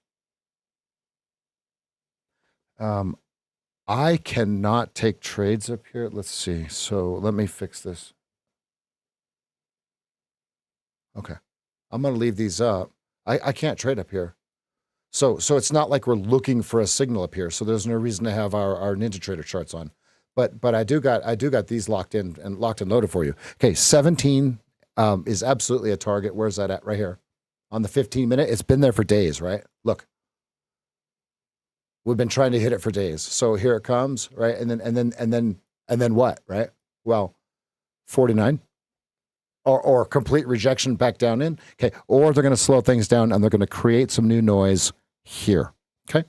I cannot take trades up here. Let's see. So let me fix this. Okay. I'm going to leave these up. I can't trade up here. So it's not like we're looking for a signal up here. So there's no reason to have our Ninja Trader charts on. But I do got these locked in and loaded for you. Okay, 17 is absolutely a target. Where's that at? Right here. On the 15-minute. It's been there for days, right? Look. We've been trying to hit it for days. So here it comes, right? And then what, right? Well, 49. Or complete rejection back down in. Okay. Or they're going to slow things down and they're going to create some new noise here. Okay.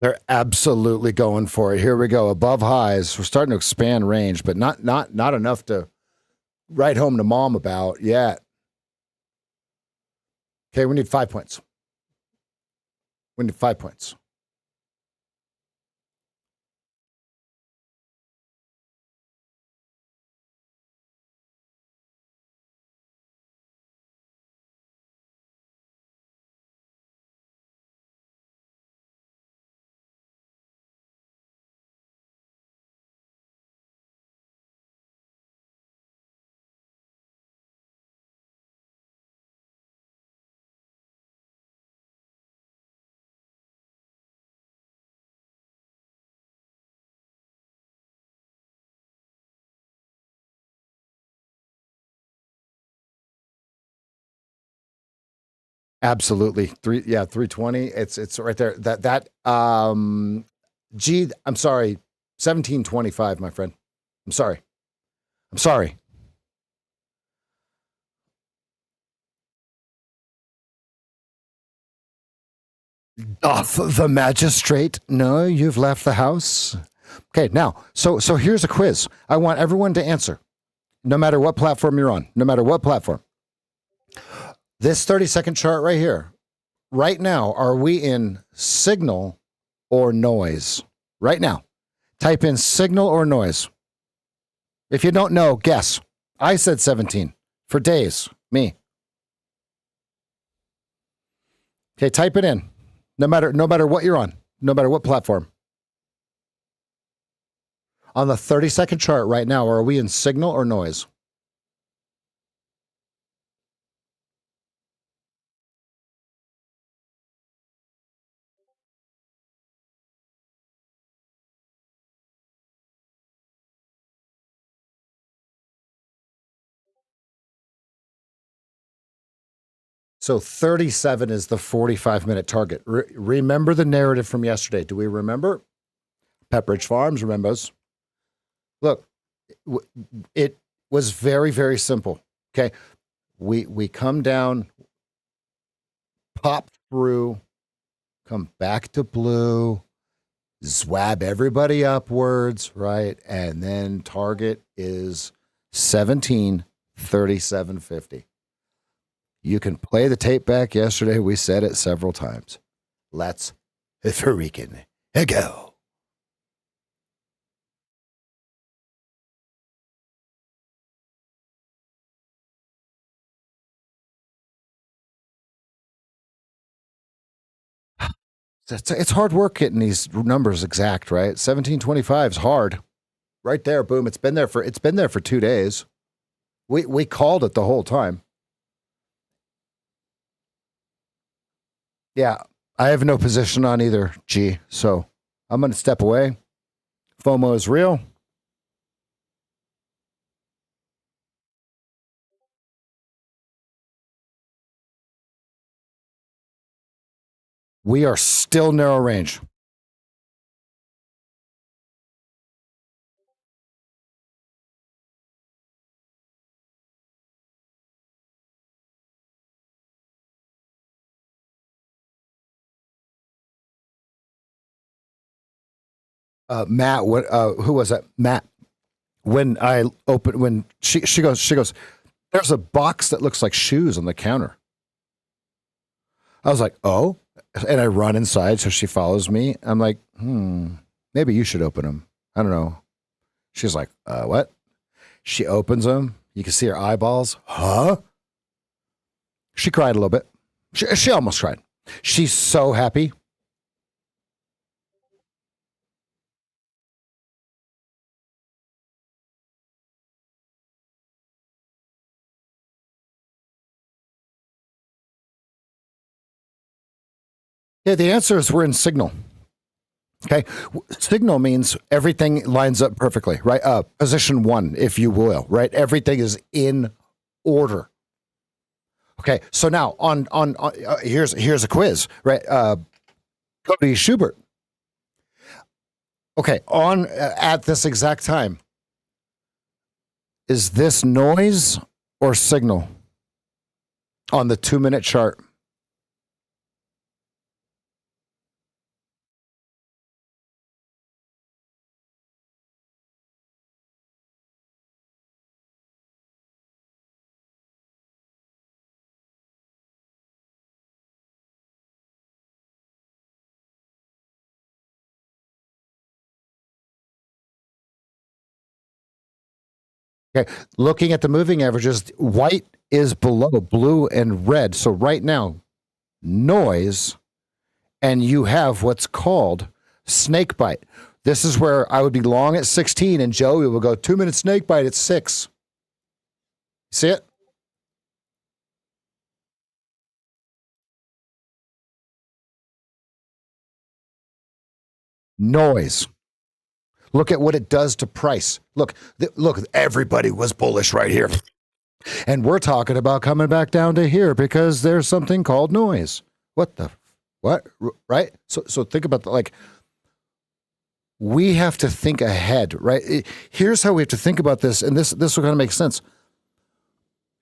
They're absolutely going for it. Here we go. Above highs. We're starting to expand range, but not enough to write home to mom about yet. Okay, we need 5 points. We need 5 points. Absolutely. 320. It's right there. I'm sorry. 1725, my friend. I'm sorry. I'm sorry. Doth the magistrate know you've left the house? Okay, now, so here's a quiz. I want everyone to answer, no matter what platform you're on, no matter what platform. This 30-second chart right here, right now, are we in signal or noise? Right now. Type in signal or noise. If you don't know, guess. I said 17 for days. Me. Okay, type it in. No matter what you're on, no matter what platform. On the 30-second chart right now, are we in signal or noise? So 37 is the 45-minute target. Remember the narrative from yesterday. Do we remember? Pepperidge Farms remembers. Look, it was very, very simple. Okay. We come down, pop through, come back to blue, zwab everybody upwards, right? And then target is 1737.50. You can play the tape back yesterday. We said it several times. Let's freaking go. It's hard work getting these numbers exact, right? 1725 is hard. Right there, boom. It's been there for 2 days. We called it the whole time. Yeah, I have no position on either, G. So I'm going to step away. FOMO is real. We are still narrow range. Matt, what? Who was that? Matt. When I open, when she goes. There's a box that looks like shoes on the counter. I was like, oh, and I run inside, so she follows me. I'm like, maybe you should open them. I don't know. She's like, what? She opens them. You can see her eyeballs. Huh? She cried a little bit. She almost cried. She's so happy. Yeah, the answer is we're in signal. Okay. Signal means everything lines up perfectly, right? Position one, if you will, right? Everything is in order. Okay. So now here's a quiz, right? Cody Schubert. Okay. At this exact time, is this noise or signal on the 2-minute chart? Okay. Looking at the moving averages, white is below blue and red. So right now, noise, and you have what's called snake bite. This is where I would be long at 16 and Joey will go 2 minute snake bite at 6. See it? Noise. Look at what it does to price. Look, everybody was bullish right here. And we're talking about coming back down to here because there's something called noise. What? Right? So think about like, we have to think ahead, right? Here's how we have to think about this, and this will kind of make sense.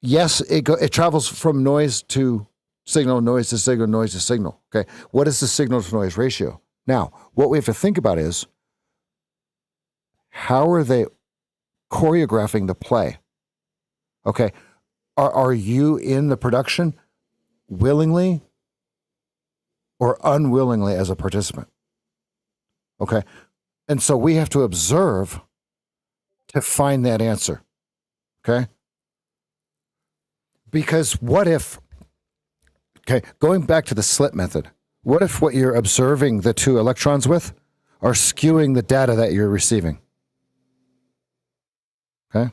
Yes, it travels from noise to signal, noise to signal, noise to signal. Okay, what is the signal to noise ratio? Now, what we have to think about is how are they choreographing the play? Okay, are you in the production willingly or unwillingly as a participant? Okay, and so we have to observe to find that answer. Okay. Because what if, okay, going back to the slit method, what if what you're observing the two electrons with are skewing the data that you're receiving? Okay.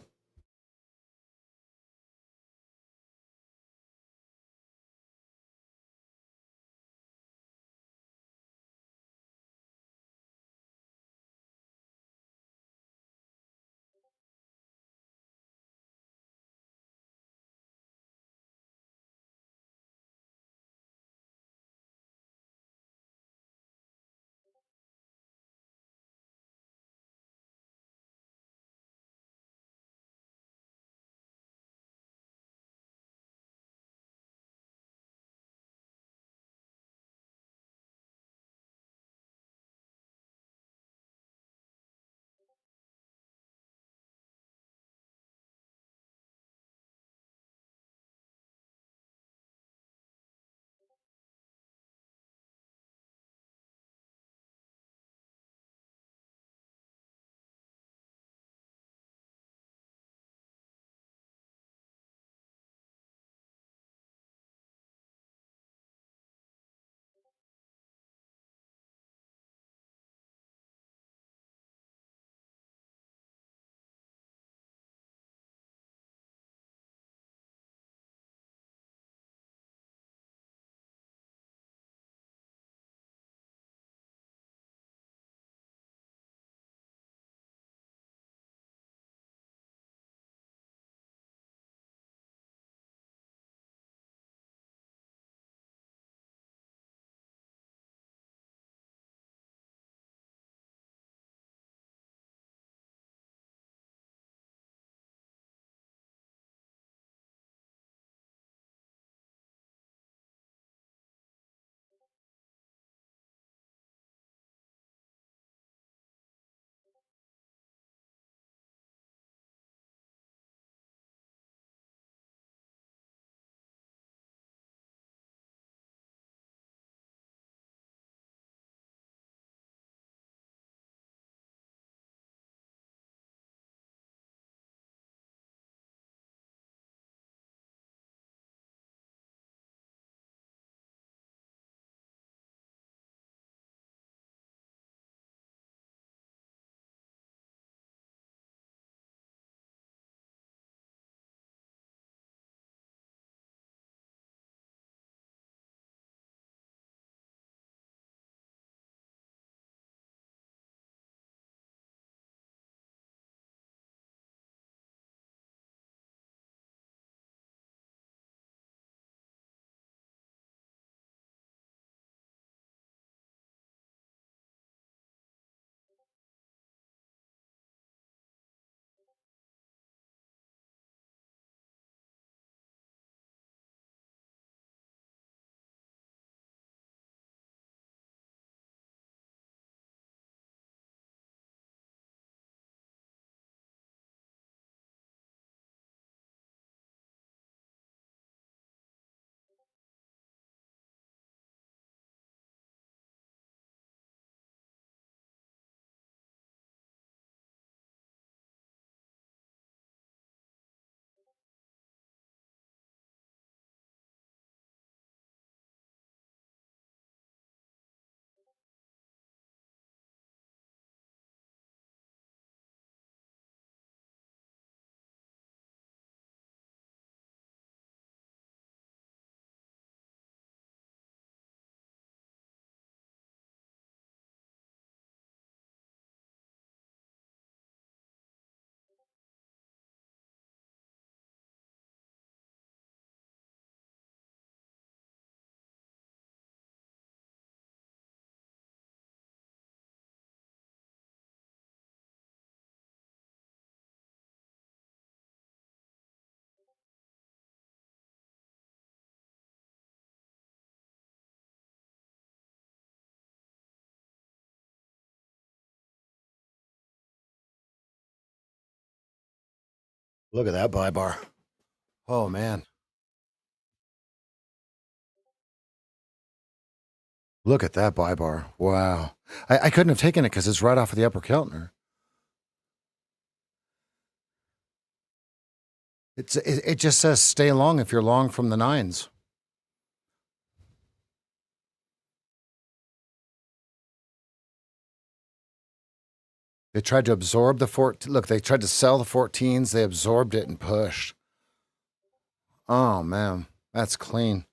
Look at that buy bar. Oh man. Look at that buy bar. Wow. I couldn't have taken it because it's right off of the upper Keltner. It just says stay long if you're long from the nines. They tried to absorb the 14. Look, they tried to sell the 14s. They absorbed it and pushed. Oh man, that's clean.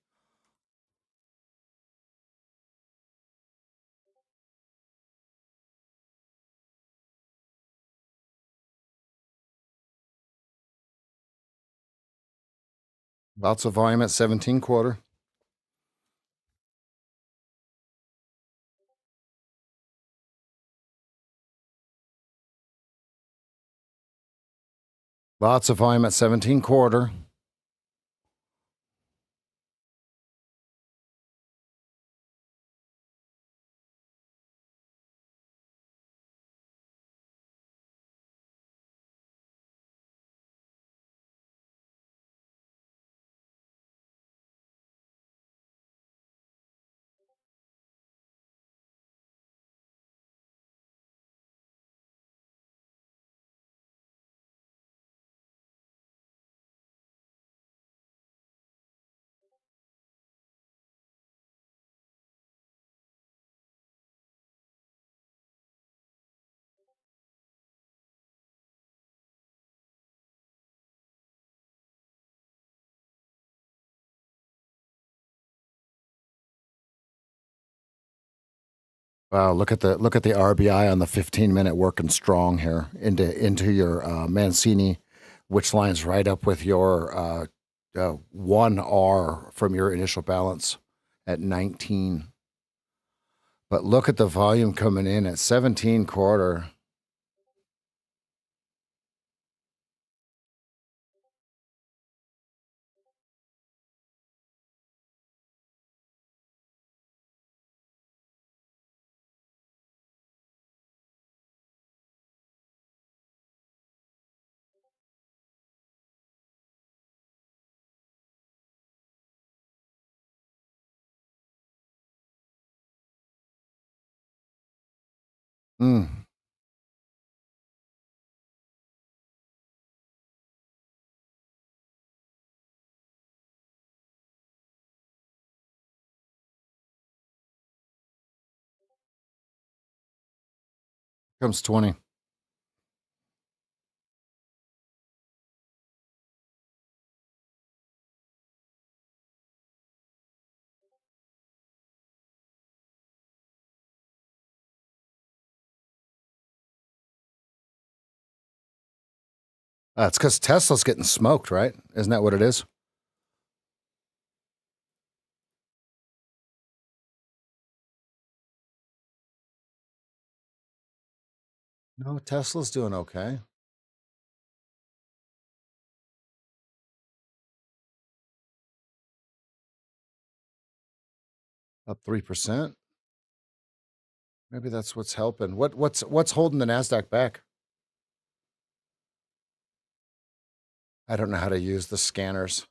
Lots of volume at 17 quarter. Lots of volume at 17 quarter. Wow, look at the RBI on the 15-minute working strong here into your Mancini, which lines right up with your 1R from your initial balance at 19. But look at the volume coming in at 17 quarter. Mm, comes 20. It's because Tesla's getting smoked, right? Isn't that what it is? No, Tesla's doing okay. Up 3%. Maybe that's what's helping. What's holding the Nasdaq back? I don't know how to use the scanners.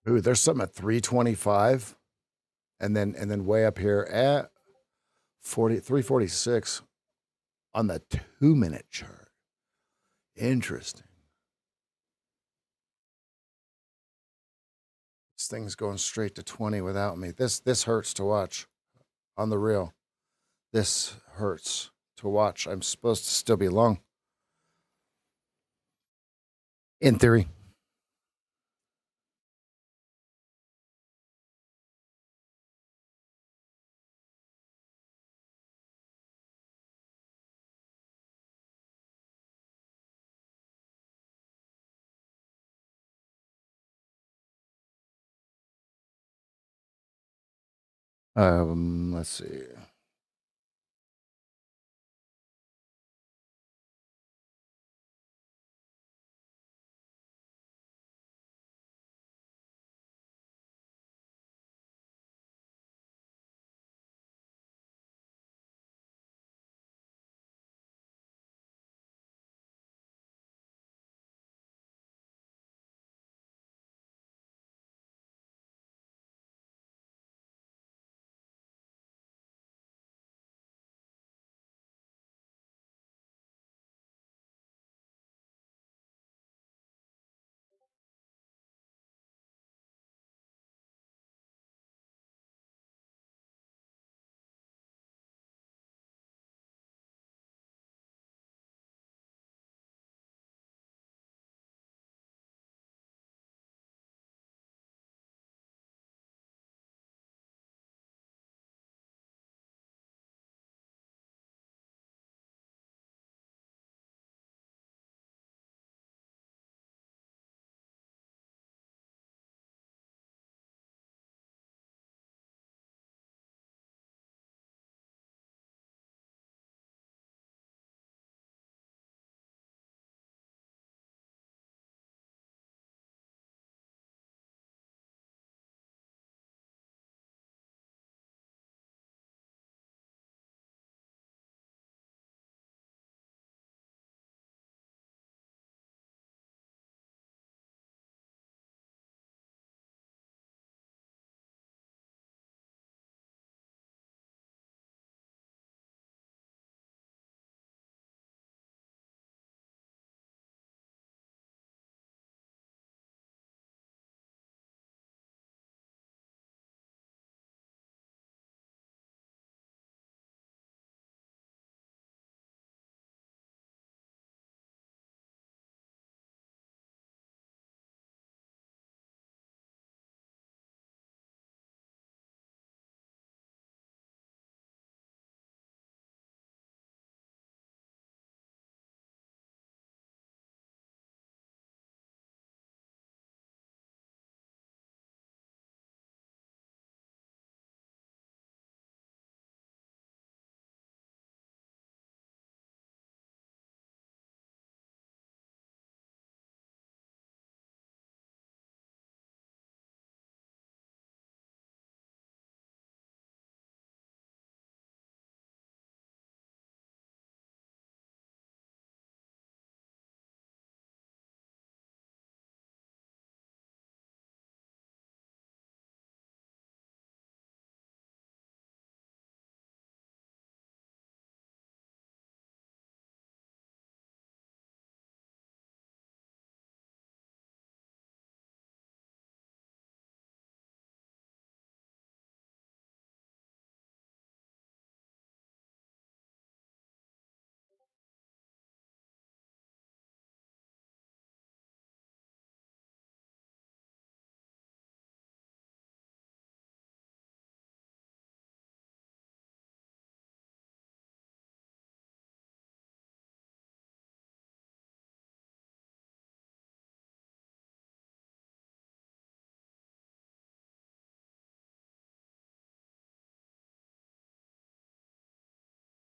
Ooh, there's something at 325, and then way up here at 346 on the 2-minute chart. Interesting. This thing's going straight to 20 without me. This hurts to watch on the real. This hurts to watch. I'm supposed to still be long. In theory. Let's see.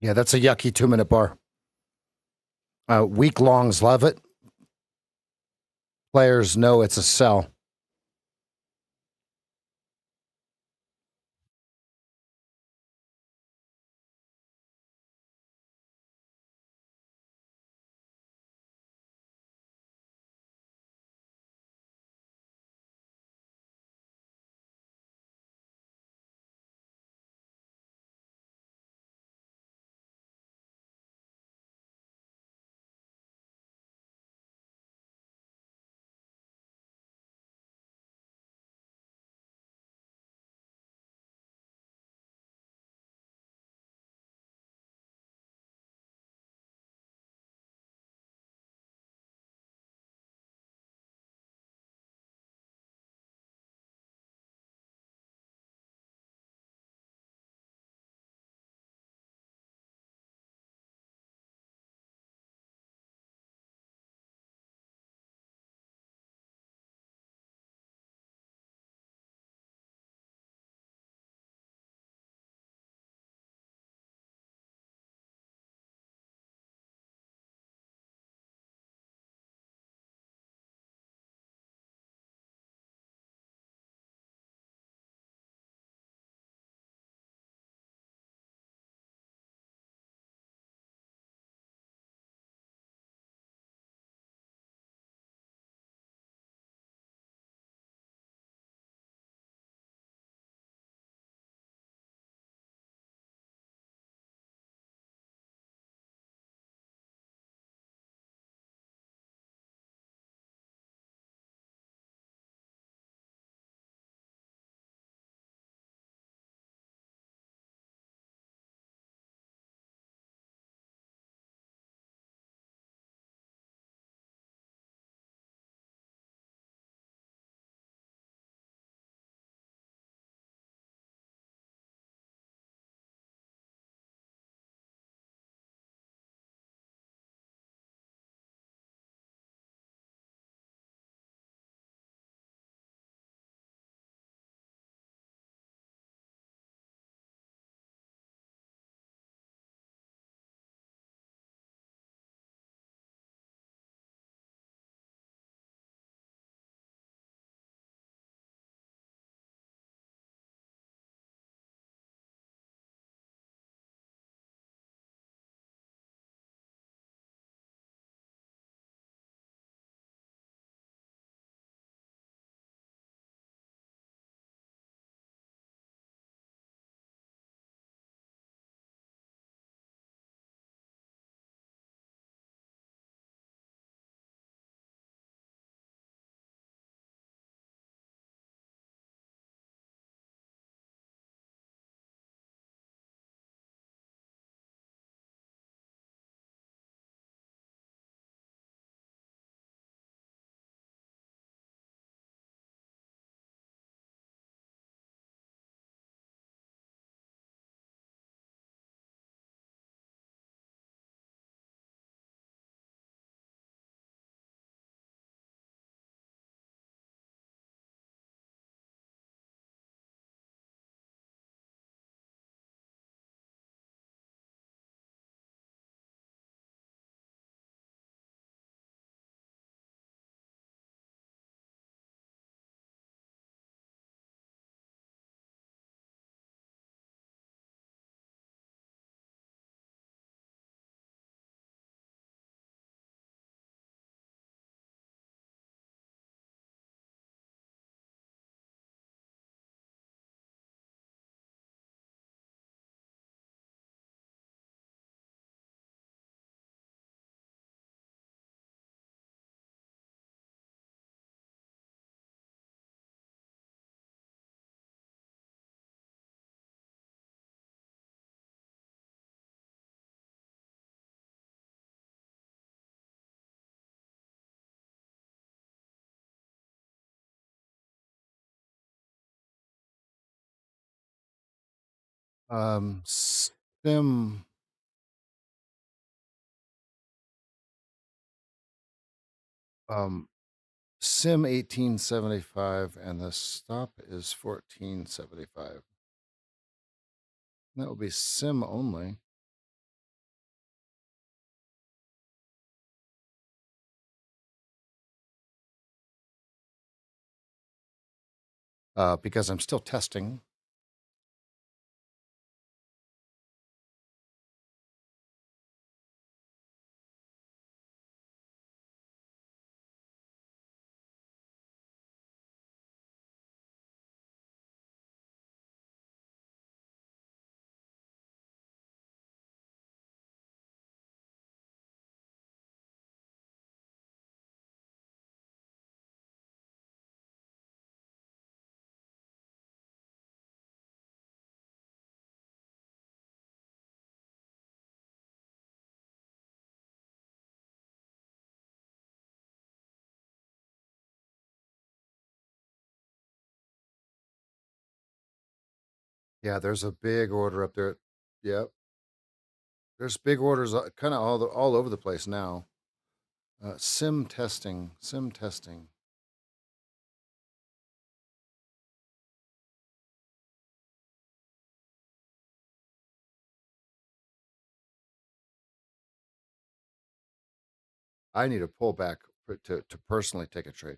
Yeah, that's a yucky 2-minute bar. Week longs love it. Players know it's a sell. Sim um Sim 1875 and the stop is 1475. That will be Sim only. Because I'm still testing. Yeah, there's a big order up there. Yep. There's big orders kind of all over the place now. Sim testing, sim testing. I need to pull back to personally take a trade.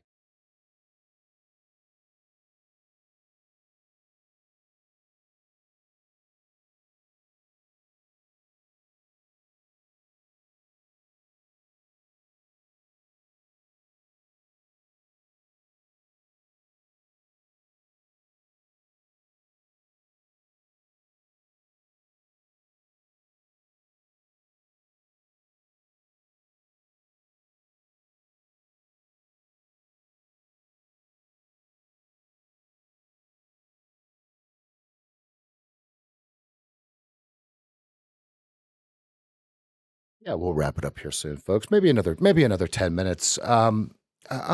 Yeah, we'll wrap it up here soon, folks. Maybe another 10 minutes. I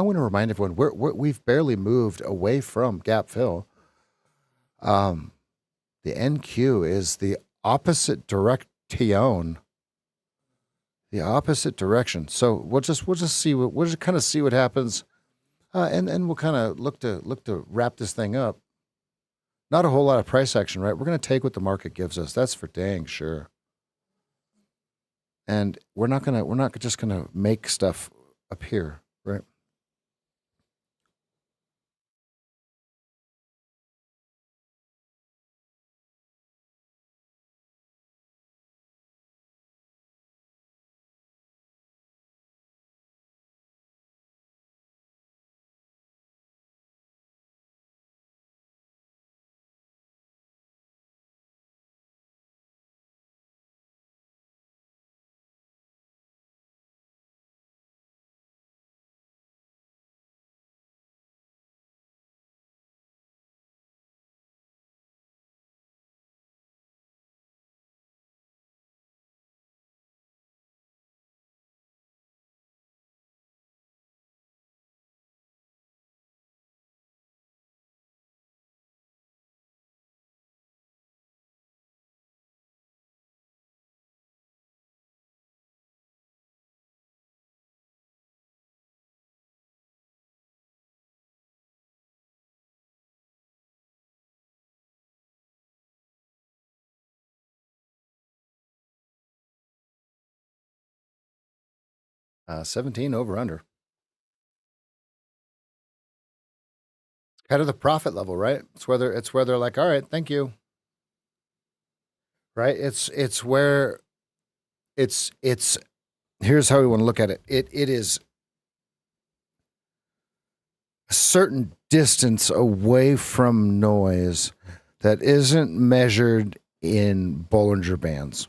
want to remind everyone we've barely moved away from gap fill. The NQ is the opposite direction. The opposite direction. So we'll just kind of see what happens, and we'll kind of look to wrap this thing up. Not a whole lot of price action, right? We're going to take what the market gives us. That's for dang sure. And we're not just gonna make stuff appear, right? 17 over under. Kind of the profit level, right? It's where they're like, all right, thank you. Right? It's where it's here's how we want to look at it. It is a certain distance away from noise that isn't measured in Bollinger Bands.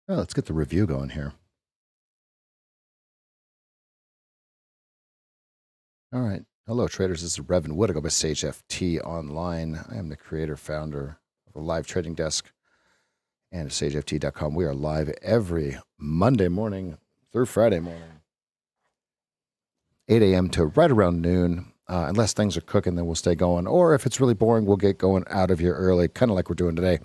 Well, let's get the review going here. All right. Hello, traders. This is Revan Wood. I go by Sage FT Online. I am the creator, founder of the live trading desk and at sageft.com. We are live every Monday morning through Friday morning, 8 a.m. to right around noon. Unless things are cooking, then we'll stay going. Or if it's really boring, we'll get going out of here early, kind of like we're doing today.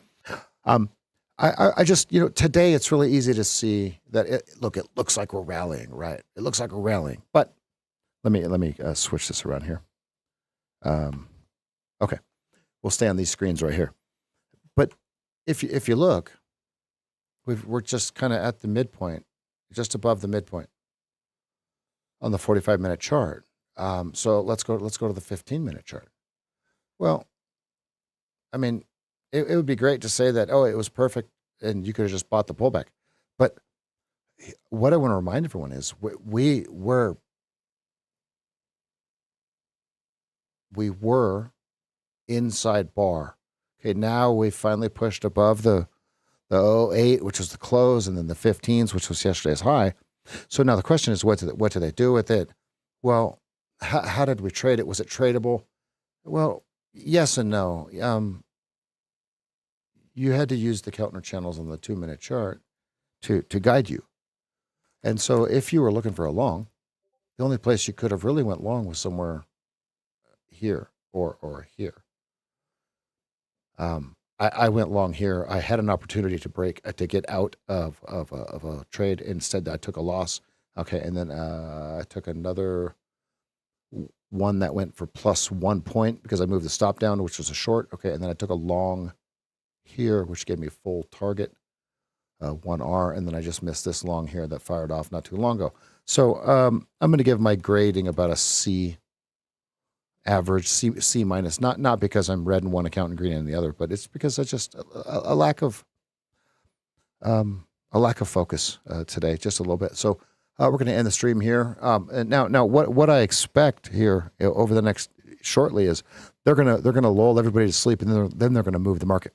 I just, today it's really easy to see that, it looks like we're rallying, right? It looks like we're rallying. But let me switch this around here. Okay. We'll stay on these screens right here. But if you look, we're just kind of at the midpoint, just above the midpoint on the 45-minute chart. So let's go to the 15-minute chart. Well, I mean, it would be great to say that, oh, it was perfect and you could have just bought the pullback. But what I want to remind everyone is we were inside bar. Okay, now we finally pushed above the 08, which was the close, and then the 15s, which was yesterday's high. So now the question is, what do they do with it? Well, how did we trade it? Was it tradable? Well, yes and no. You had to use the Keltner channels on the 2-minute chart to guide you. And so if you were looking for a long, the only place you could have really went long was somewhere here or here. I went long here. I had an opportunity to get out of a trade. Instead, I took a loss. Okay, and then I took another one that went for plus 1 point because I moved the stop down, which was a short. Okay, and then I took a long here, which gave me a full target, 1R, and then I just missed this long here that fired off not too long ago. So I'm going to give my grading about a C average, C minus, not because I'm red in one account and green in the other, but it's because it's just a lack of focus today, just a little bit. So we're going to end the stream here. And now what I expect here over the next shortly is they're gonna lull everybody to sleep, and then they're going to move the market.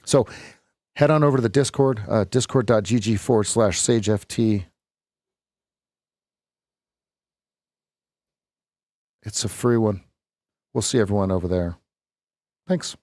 So head on over to the Discord, discord.gg/SageFT. It's a free one. We'll see everyone over there. Thanks.